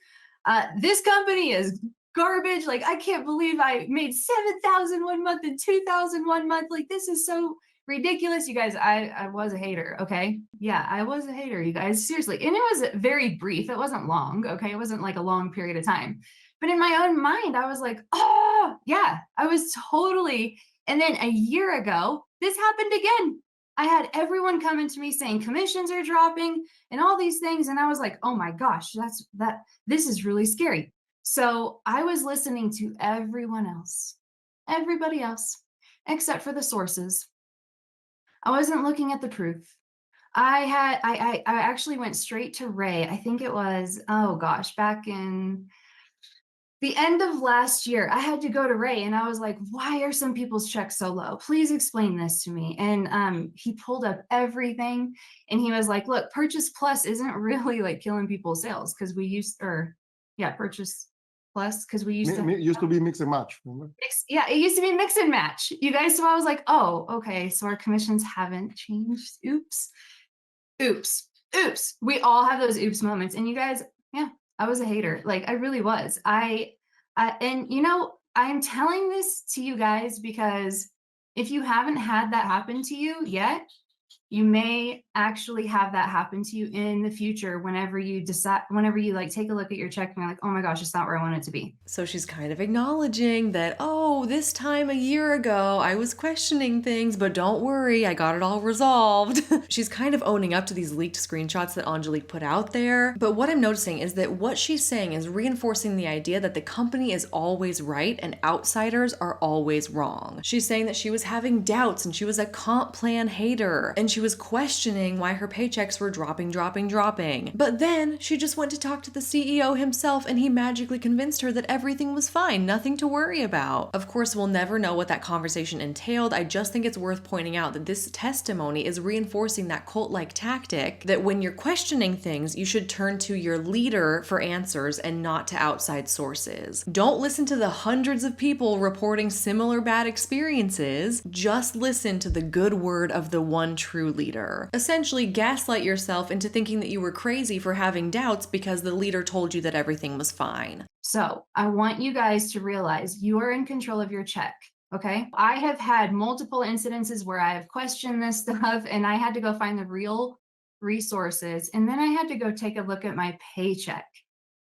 Speaker 7: this company is garbage. Like, I can't believe I made $7,000 one month and $2,000 one month. Like, this is so ridiculous. You guys, I was a hater. Okay. Yeah, I was a hater, you guys, seriously. And it was very brief. It wasn't long. Okay. It wasn't like a long period of time, but in my own mind, I was like, oh yeah, I was totally. And then a year ago, this happened again. I had everyone coming to me saying commissions are dropping and all these things. And I was like, oh my gosh, this is really scary. So I was listening to everyone else, everybody else, except for the sources. I wasn't looking at the proof. I actually went straight to Ray. I think it was, oh gosh, back in the end of last year, I had to go to Ray and I was like, why are some people's checks so low? Please explain this to me. And he pulled up everything and he was like, look, Purchase Plus isn't really like killing people's sales because we used, Purchase Plus, because we used
Speaker 6: to be mix and match. Remember?
Speaker 7: It used to be mix and match, you guys. So I was like, oh, okay. So our commissions haven't changed. Oops. We all have those oops moments. And you guys, yeah, I was a hater. Like, I really was. And you know, I'm telling this to you guys because if you haven't had that happen to you yet, you may actually have that happen to you in the future whenever you like take a look at your check and you're like, oh my gosh, it's not where I want it to be.
Speaker 1: So she's kind of acknowledging that, oh, this time a year ago, I was questioning things, but don't worry, I got it all resolved. She's kind of owning up to these leaked screenshots that Angelique put out there. But what I'm noticing is that what she's saying is reinforcing the idea that the company is always right and outsiders are always wrong. She's saying that she was having doubts and she was a comp plan hater. And she she was questioning why her paychecks were dropping. But then she just went to talk to the CEO himself and he magically convinced her that everything was fine, nothing to worry about. Of course, we'll never know what that conversation entailed. I just think it's worth pointing out that this testimony is reinforcing that cult-like tactic that when you're questioning things, you should turn to your leader for answers and not to outside sources. Don't listen to the hundreds of people reporting similar bad experiences. Just listen to the good word of the one true leader. Essentially, gaslight yourself into thinking that you were crazy for having doubts because the leader told you that everything was fine.
Speaker 7: So I want you guys to realize you are in control of your check. Okay. I have had multiple incidences where I have questioned this stuff and I had to go find the real resources. And then I had to go take a look at my paycheck.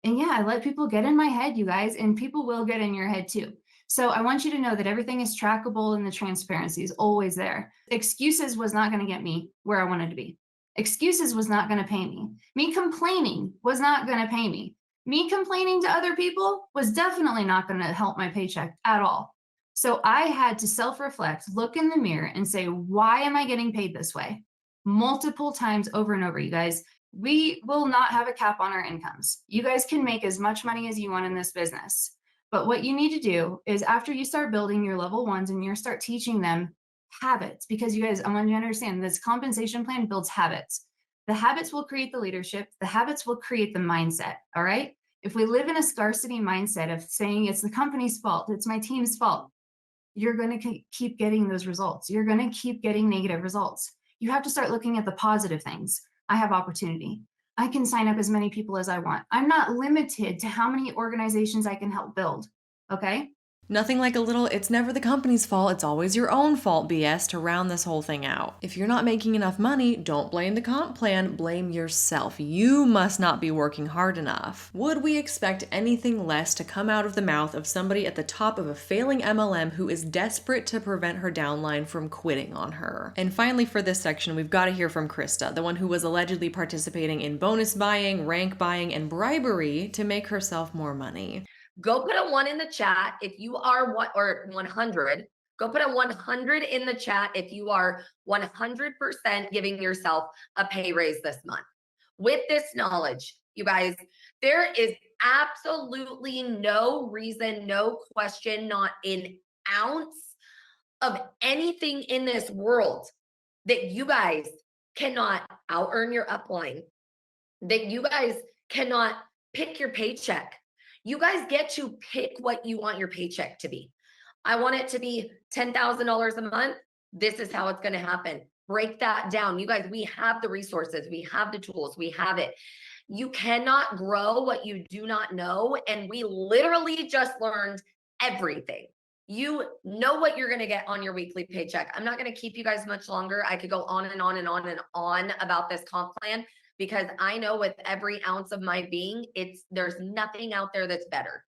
Speaker 7: And yeah, I let people get in my head, you guys, and people will get in your head too. So I want you to know that everything is trackable and the transparency is always there. Excuses was not going to get me where I wanted to be. Excuses was not going to pay me. Me complaining was not going to pay me. Me complaining to other people was definitely not going to help my paycheck at all. So I had to self-reflect, look in the mirror and say, why am I getting paid this way? Multiple times over and over, you guys. We will not have a cap on our incomes. You guys can make as much money as you want in this business. But what you need to do is after you start building your level ones and you start teaching them habits, because you guys, I want you to understand this compensation plan builds habits. The habits will create the leadership. The habits will create the mindset. All right. If we live in a scarcity mindset of saying it's the company's fault, it's my team's fault, you're going to keep getting those results. You're going to keep getting negative results. You have to start looking at the positive things. I have opportunity. I can sign up as many people as I want. I'm not limited to how many organizations I can help build. Okay.
Speaker 1: Nothing like a little, it's never the company's fault, it's always your own fault BS to round this whole thing out. If you're not making enough money, don't blame the comp plan, blame yourself. You must not be working hard enough. Would we expect anything less to come out of the mouth of somebody at the top of a failing MLM who is desperate to prevent her downline from quitting on her? And finally, for this section, we've got to hear from Christa, the one who was allegedly participating in bonus buying, rank buying, and bribery to make herself more money.
Speaker 8: Go put a 1 in the chat if you are what, or 100. Go put a 100 in the chat if you are 100% giving yourself a pay raise this month. With this knowledge, you guys, there is absolutely no reason, no question, not an ounce of anything in this world that you guys cannot out earn your upline, that you guys cannot pick your paycheck. You guys get to pick what you want your paycheck to be. I want it to be $10,000 a month. This is how it's going to happen. Break that down. You guys, we have the resources. We have the tools. We have it. You cannot grow what you do not know. And we literally just learned everything. You know what you're going to get on your weekly paycheck. I'm not going to keep you guys much longer. I could go on and on and on and on about this comp plan, because I know with every ounce of my being, there's nothing out there that's better.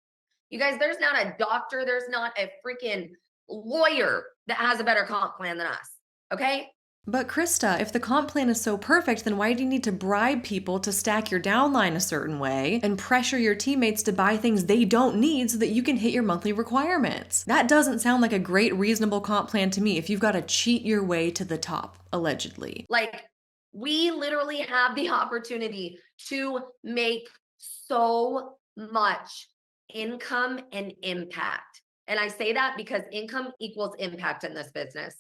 Speaker 8: You guys, there's not a doctor, there's not a freaking lawyer that has a better comp plan than us, okay?
Speaker 1: But Christa, if the comp plan is so perfect, then why do you need to bribe people to stack your downline a certain way and pressure your teammates to buy things they don't need so that you can hit your monthly requirements? That doesn't sound like a great, reasonable comp plan to me if you've got to cheat your way to the top, allegedly.
Speaker 8: Like, we literally have the opportunity to make so much income and impact. And I say that because income equals impact in this business.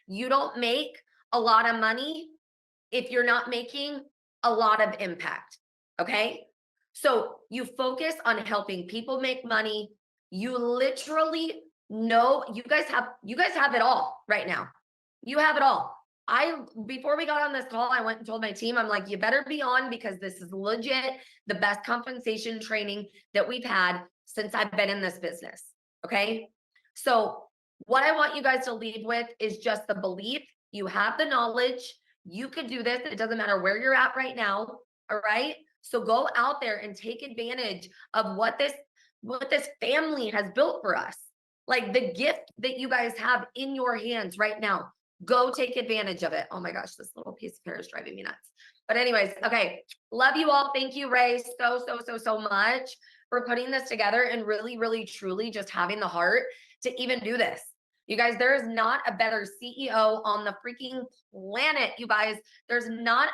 Speaker 8: You don't make a lot of money if you're not making a lot of impact. Okay. So you focus on helping people make money. You literally know you guys have it all right now. You have it all. Before we got on this call, I went and told my team, I'm like, you better be on, because this is legit the best compensation training that we've had since I've been in this business. Okay. So what I want you guys to leave with is just the belief you have the knowledge, you could do this. It doesn't matter where you're at right now. All right. So go out there and take advantage of what this family has built for us. Like the gift that you guys have in your hands right now. Go take advantage of it. Oh my gosh, this little piece of hair is driving me nuts. But anyways, okay. Love you all. Thank you, Ray, so much for putting this together and really, really, truly just having the heart to even do this. You guys, there is not a better CEO on the freaking planet, you guys. There's not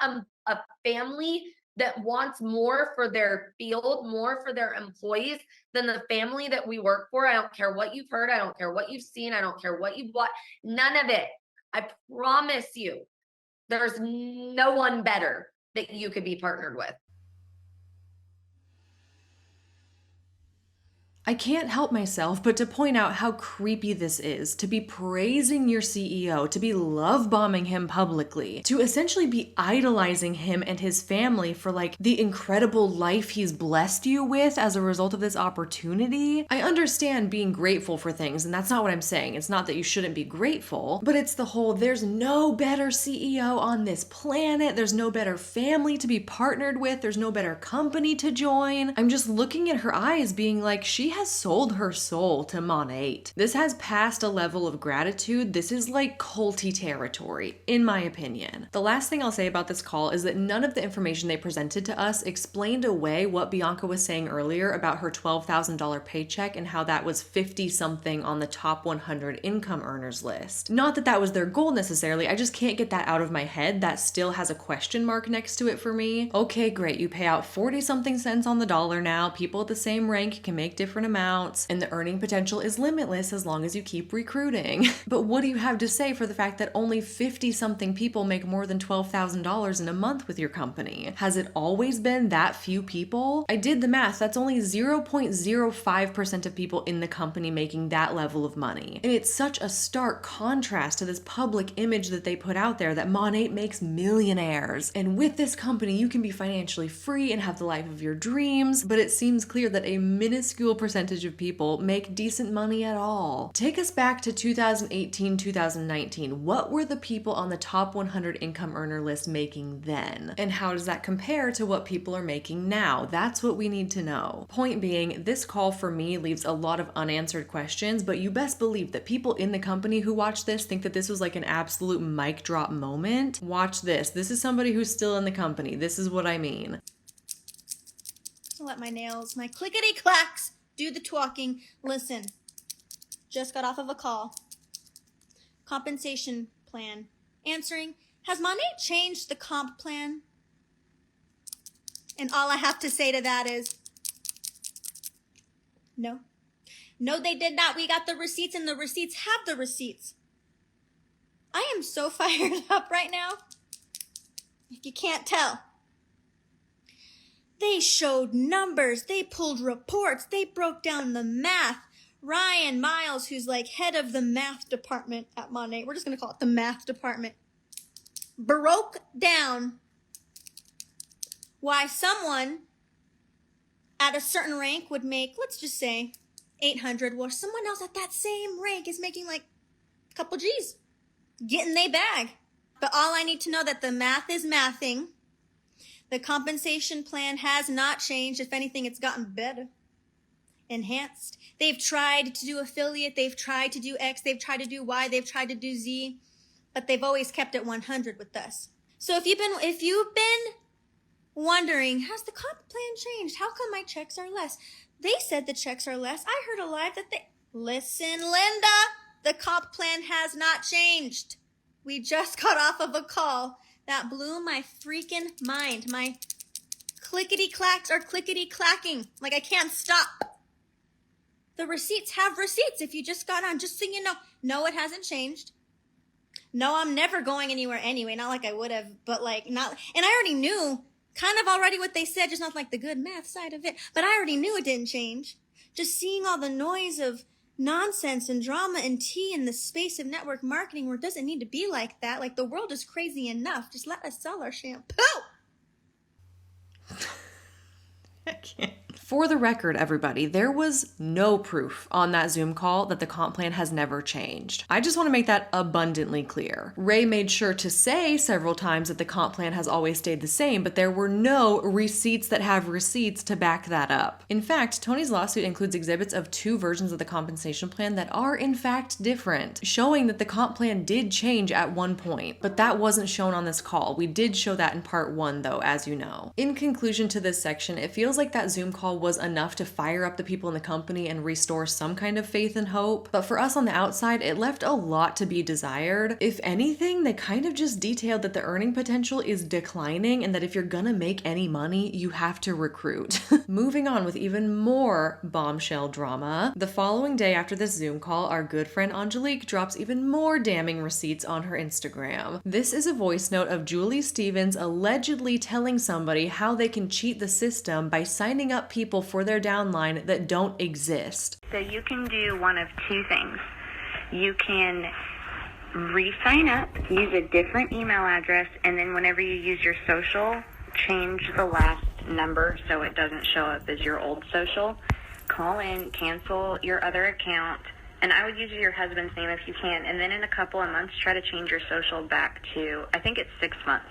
Speaker 8: a family that wants more for their field, more for their employees than the family that we work for. I don't care what you've heard. I don't care what you've seen. I don't care what you've watched. None of it. I promise you, there's no one better that you could be partnered with.
Speaker 1: I can't help myself but to point out how creepy this is, to be praising your CEO, to be love bombing him publicly, to essentially be idolizing him and his family for like the incredible life he's blessed you with as a result of this opportunity. I understand being grateful for things, and that's not what I'm saying. It's not that you shouldn't be grateful, but it's the whole there's no better CEO on this planet, there's no better family to be partnered with, there's no better company to join. I'm just looking at her eyes being like, she has sold her soul to Monat. This has passed a level of gratitude. This is like culty territory, in my opinion. The last thing I'll say about this call is that none of the information they presented to us explained away what Bianca was saying earlier about her $12,000 paycheck and how that was 50 something on the top 100 income earners list. Not that that was their goal necessarily, I just can't get that out of my head. That still has a question mark next to it for me. Okay, great, you pay out 40 something cents on the dollar now. People at the same rank can make different amounts, and the earning potential is limitless as long as you keep recruiting. But what do you have to say for the fact that only 50 something people make more than $12,000 in a month with your company? Has it always been that few people? I did the math. That's only 0.05% of people in the company making that level of money. And it's such a stark contrast to this public image that they put out there that Monat makes millionaires. And with this company, you can be financially free and have the life of your dreams, but it seems clear that a minuscule percentage of people make decent money at all. Take us back to 2018, 2019. What were the people on the top 100 income earner list making then? And how does that compare to what people are making now? That's what we need to know. Point being, this call for me leaves a lot of unanswered questions, but you best believe that people in the company who watch this think that this was like an absolute mic drop moment. Watch this. This is somebody who's still in the company. This is what I mean.
Speaker 9: Let my nails, my clickety clacks, do the talking. Listen, just got off of a call. Compensation plan. Answering, has Monat changed the comp plan? And all I have to say to that is, no. No, they did not. We got the receipts, and the receipts have the receipts. I am so fired up right now, if you can't tell. They showed numbers, they pulled reports, they broke down the math. Ryan Miles, who's like head of the math department at Monat, we're just gonna call it the math department, broke down why someone at a certain rank would make, let's just say, 800, while someone else at that same rank is making like a couple G's, getting they bag. But all I need to know that the math is mathing. The compensation plan has not changed. If anything, it's gotten better, enhanced. They've tried to do affiliate. They've tried to do X. They've tried to do Y. They've tried to do Z, but they've always kept it 100 with us. So if you've been wondering, has the comp plan changed? How come my checks are less? They said the checks are less. I heard alive that listen, Linda, the comp plan has not changed. We just got off of a call. That blew my freaking mind. My clickety clacks are clickety clacking. Like I can't stop. The receipts have receipts. If you just got on, just so you know. No, it hasn't changed. No, I'm never going anywhere anyway. Not like I would have, but like not. And I already knew kind of already what they said, just not like the good math side of it. But I already knew it didn't change. Just seeing all the noise of nonsense and drama and tea in the space of network marketing where it doesn't need to be like that. Like the world is crazy enough. Just let us sell our shampoo.
Speaker 1: I can't. For the record, everybody, there was no proof on that Zoom call that the comp plan has never changed. I just want to make that abundantly clear. Ray made sure to say several times that the comp plan has always stayed the same, but there were no receipts that have receipts to back that up. In fact, Tony's lawsuit includes exhibits of 2 versions of the compensation plan that are in fact different, showing that the comp plan did change at one point, but that wasn't shown on this call. We did show that in part 1 though, as you know. In conclusion to this section, it feels like that Zoom call call was enough to fire up the people in the company and restore some kind of faith and hope. But for us on the outside, it left a lot to be desired. If anything, they kind of just detailed that the earning potential is declining and that if you're gonna make any money, you have to recruit. Moving on with even more bombshell drama. The following day after this Zoom call, our good friend Angelique drops even more damning receipts on her Instagram. This is a voice note of Jewely Stevens allegedly telling somebody how they can cheat the system by signing up people for their downline that don't exist.
Speaker 10: So you can do one of two things. You can re-sign up, use a different email address, and then whenever you use your social, change the last number so it doesn't show up as your old social. Call in, cancel your other account, and I would use your husband's name if you can, and then in a couple of months try to change your social back to, I think it's 6 months,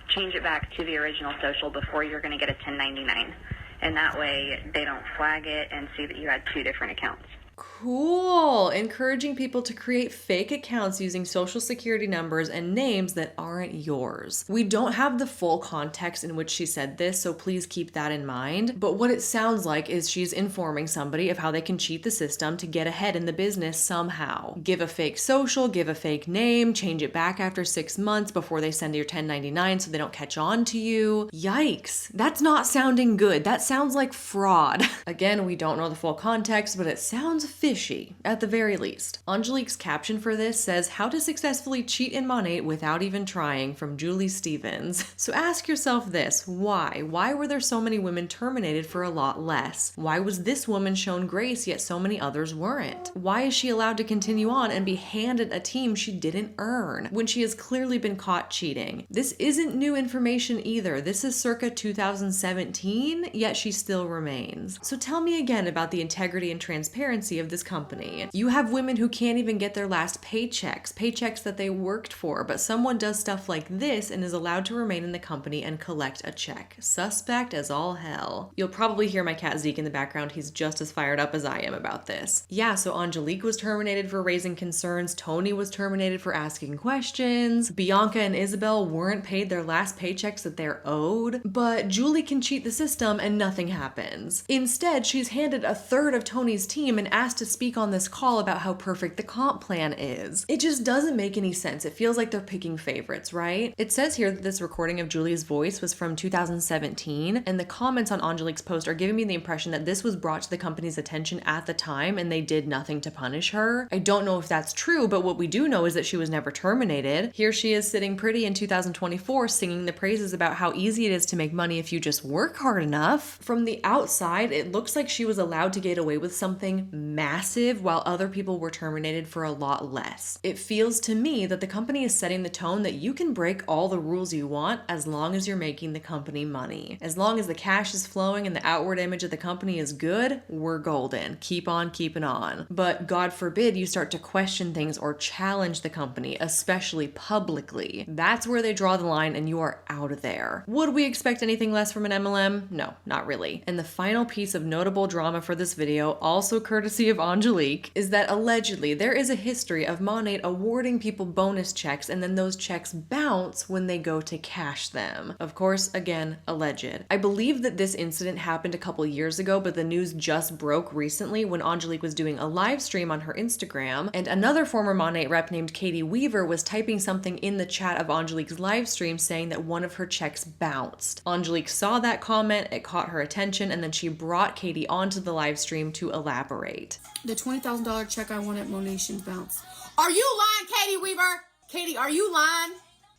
Speaker 10: change it back to the original social before you're going to get a 1099, and that way they don't flag it and see that you had two different accounts.
Speaker 1: Cool! Encouraging people to create fake accounts using social security numbers and names that aren't yours. We don't have the full context in which she said this, so please keep that in mind. But what it sounds like is she's informing somebody of how they can cheat the system to get ahead in the business somehow. Give a fake social, give a fake name, change it back after 6 months before they send your 1099 so they don't catch on to you. Yikes! That's not sounding good. That sounds like fraud. Again, we don't know the full context, but it sounds fishy, at the very least. Angelique's caption for this says, "How to successfully cheat in Monat without even trying," from Jewely Stevens. So ask yourself this, why? Why were there so many women terminated for a lot less? Why was this woman shown grace yet so many others weren't? Why is she allowed to continue on and be handed a team she didn't earn when she has clearly been caught cheating? This isn't new information either. This is circa 2017, yet she still remains. So tell me again about the integrity and transparency of this company. You have women who can't even get their last paychecks that they worked for, but someone does stuff like this and is allowed to remain in the company and collect a check. Suspect as all hell. You'll probably hear my cat Zeke in the background. He's just as fired up as I am about this. Yeah, so Angelique was terminated for raising concerns. Tony was terminated for asking questions. Bianca and Isabel weren't paid their last paychecks that they're owed. But Jewely can cheat the system and nothing happens. Instead, she's handed a third of Tony's team and asked to speak on this call about how perfect the comp plan is. It just doesn't make any sense. It feels like they're picking favorites, right? It says here that this recording of Jewely's voice was from 2017, and the comments on Angelique's post are giving me the impression that this was brought to the company's attention at the time and they did nothing to punish her. I don't know if that's true, but what we do know is that she was never terminated. Here she is sitting pretty in 2024 singing the praises about how easy it is to make money if you just work hard enough. From the outside, it looks like she was allowed to get away with something massive while other people were terminated for a lot less. It feels to me that the company is setting the tone that you can break all the rules you want as long as you're making the company money. As long as the cash is flowing and the outward image of the company is good, we're golden. Keep on keeping on. But God forbid you start to question things or challenge the company, especially publicly. That's where they draw the line and you are out of there. Would we expect anything less from an MLM? No, not really. And the final piece of notable drama for this video, also courtesy of Angelique, is that allegedly there is a history of Monat awarding people bonus checks and then those checks bounce when they go to cash them. Of course, again, alleged. I believe that this incident happened a couple years ago, but the news just broke recently when Angelique was doing a live stream on her Instagram, and another former Monat rep named Katie Weaver was typing something in the chat of Angelique's live stream saying that one of her checks bounced. Angelique saw that comment, it caught her attention, and then she brought Katie onto the live stream to elaborate.
Speaker 5: The $20,000 check I won at Monation bounced. Are you lying, Katie Weaver? Katie, are you lying?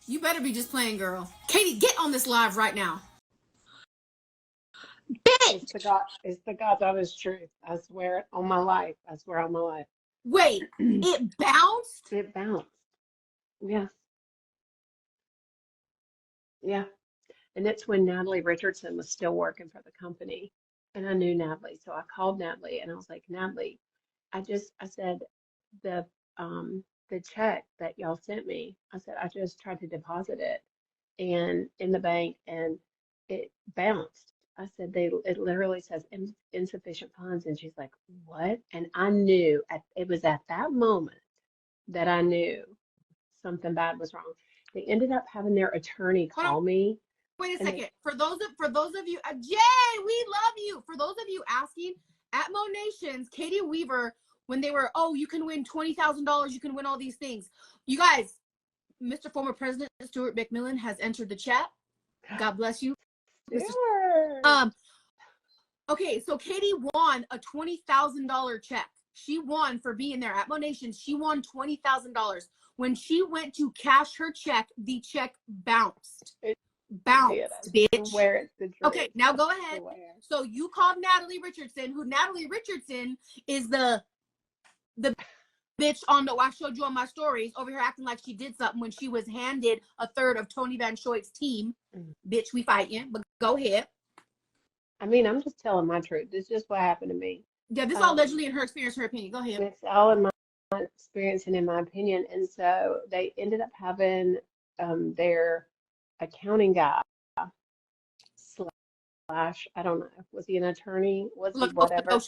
Speaker 5: You better be just playing, girl. Katie, get on this live right now.
Speaker 11: It's the God's honest truth. I swear it on my life. I swear on my life.
Speaker 5: Wait, it bounced?
Speaker 11: It bounced. Yes. Yeah. And it's when Natalie Richardson was still working for the company. And I knew Natalie. So I called Natalie and I was like, Natalie, I said, the check that y'all sent me, I said, I just tried to deposit it and in the bank and it bounced. I said, it literally says insufficient funds. And she's like, what? And I knew it was at that moment that I knew something bad was wrong. They ended up having their attorney call me
Speaker 5: Wait a
Speaker 11: And
Speaker 5: second. For those of you, Jay, we love you. For those of you asking, at Monations, Katie Weaver, when they were, oh, you can win $20,000, you can win all these things. You guys, Mr. Former President Stuart McMillan has entered the chat. God bless you, Mr.
Speaker 11: Stuart.
Speaker 5: Okay, so Katie won a $20,000 check. She won for being there at Monations. She won $20,000. When she went to cash her check, the check bounced. Bounced, bitch.
Speaker 11: Where it's the truth.
Speaker 5: Okay, now go ahead. So you called Natalie Richardson, who Natalie Richardson is the bitch on the, I showed you on my stories, over here acting like she did something when she was handed a third of Tony Van Schoyt's team. Bitch, we fighting, but go ahead.
Speaker 11: I mean, I'm just telling my truth. This is just what happened to me.
Speaker 5: Yeah, this is all allegedly in her experience, her opinion. Go ahead.
Speaker 11: It's all in my experience and in my opinion. And so they ended up having their accounting guy slash, I don't know, was he an attorney? Was he whatever?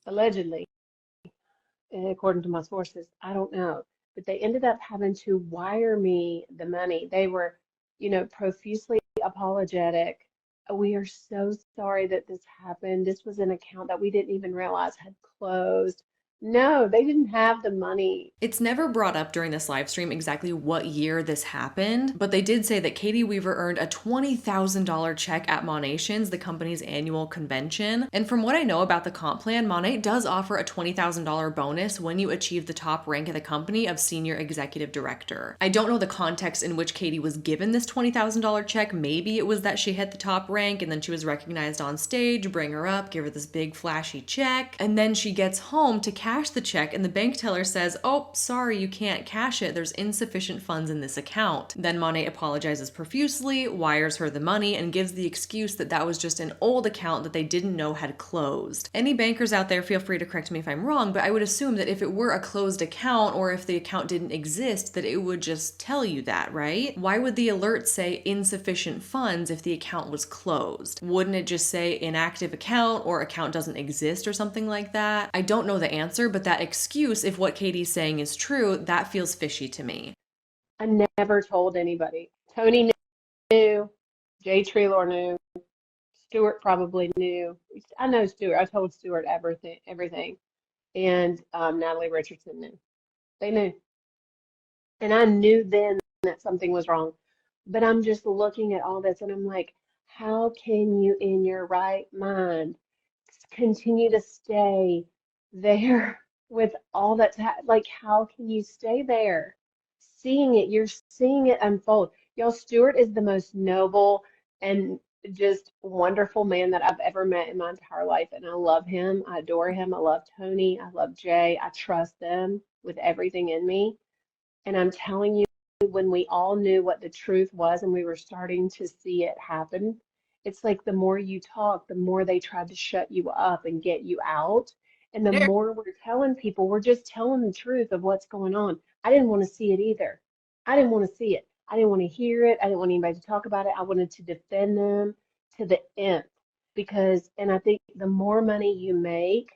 Speaker 11: Allegedly, according to my sources, I don't know. But they ended up having to wire me the money. They were, profusely apologetic. We are so sorry that this happened. This was an account that we didn't even realize had closed. No, they didn't have the money.
Speaker 1: It's never brought up during this live stream exactly what year this happened, but they did say that Katie Weaver earned a $20,000 check at Monations, the company's annual convention. And from what I know about the comp plan, Monat does offer a $20,000 bonus when you achieve the top rank of the company of senior executive director. I don't know the context in which Katie was given this $20,000 check. Maybe it was that she hit the top rank and then she was recognized on stage, bring her up, give her this big flashy check, and then she gets home to cash the check and the bank teller says, oh, sorry, you can't cash it. There's insufficient funds in this account. Then Monat apologizes profusely, wires her the money, and gives the excuse that that was just an old account that they didn't know had closed. Any bankers out there, feel free to correct me if I'm wrong, but I would assume that if it were a closed account or if the account didn't exist, that it would just tell you that, right? Why would the alert say insufficient funds if the account was closed? Wouldn't it just say inactive account or account doesn't exist or something like that? I don't know the answer, but that excuse, if what Katie's saying is true, that feels fishy to me.
Speaker 11: I never told anybody. Tony knew, Jay Treelor knew, Stuart probably knew. I know Stuart. I told Stuart everything. And Natalie Richardson knew. They knew. And I knew then that something was wrong. But I'm just looking at all this and I'm like, how can you in your right mind continue to stay there with all that's like, how can you stay there? Seeing it, you're seeing it unfold. Y'all, Stuart is the most noble and just wonderful man that I've ever met in my entire life. And I love him. I adore him. I love Tony. I love Jay. I trust them with everything in me. And I'm telling you, when we all knew what the truth was and we were starting to see it happen, it's like the more you talk, the more they tried to shut you up and get you out. And the more we're telling people, we're just telling the truth of what's going on. I didn't want to see it either. I didn't want to see it. I didn't want to hear it. I didn't want anybody to talk about it. I wanted to defend them to the nth because, and I think the more money you make,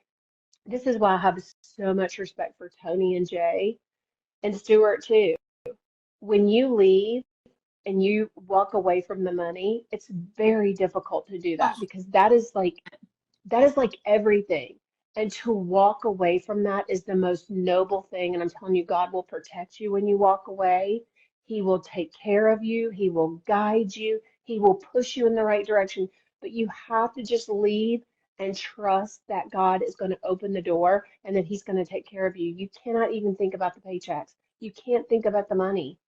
Speaker 11: this is why I have so much respect for Tony and Jay and Stuart too. When you leave and you walk away from the money, it's very difficult to do that because that is like everything. And to walk away from that is the most noble thing. And I'm telling you, God will protect you when you walk away. He will take care of you. He will guide you. He will push you in the right direction. But you have to just leave and trust that God is going to open the door and that he's going to take care of you. You cannot even think about the paychecks. You can't think about the money.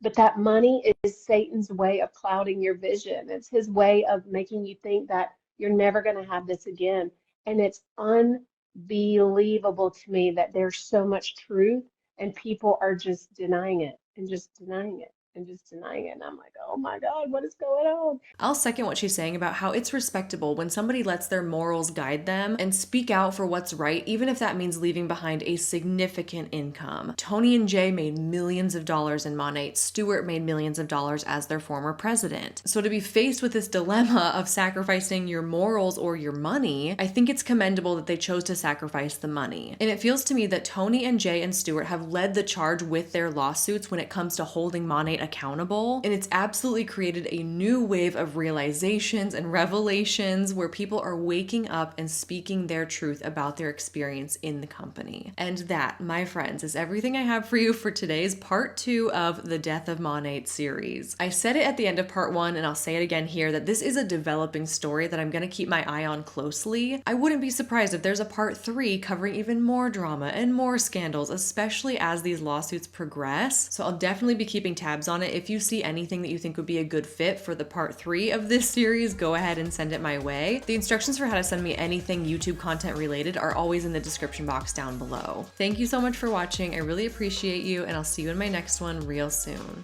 Speaker 11: But that money is Satan's way of clouding your vision. It's his way of making you think that you're never going to have this again. And it's unbelievable to me that there's so much truth and people are just denying it and just denying it and just denying it. And I'm like, oh my God, what is going on?
Speaker 1: I'll second what she's saying about how it's respectable when somebody lets their morals guide them and speak out for what's right, even if that means leaving behind a significant income. Tony and Jay made millions of dollars in Monat. Stuart made millions of dollars as their former president. So to be faced with this dilemma of sacrificing your morals or your money, I think it's commendable that they chose to sacrifice the money. And it feels to me that Tony and Jay and Stuart have led the charge with their lawsuits when it comes to holding Monat Monat accountable, and it's absolutely created a new wave of realizations and revelations where people are waking up and speaking their truth about their experience in the company. And that, my friends, is everything I have for you for today's part 2 of the Death of Monat series. I said it at the end of part 1, and I'll say it again here, that this is a developing story that I'm going to keep my eye on closely. I wouldn't be surprised if there's a part 3 covering even more drama and more scandals, especially as these lawsuits progress. So I'll definitely be keeping tabs on it. If you see anything that you think would be a good fit for the part 3 of this series, go ahead and send it my way. The instructions for how to send me anything YouTube content related are always in the description box down below. Thank you so much for watching. I really appreciate you, and I'll see you in my next one real soon.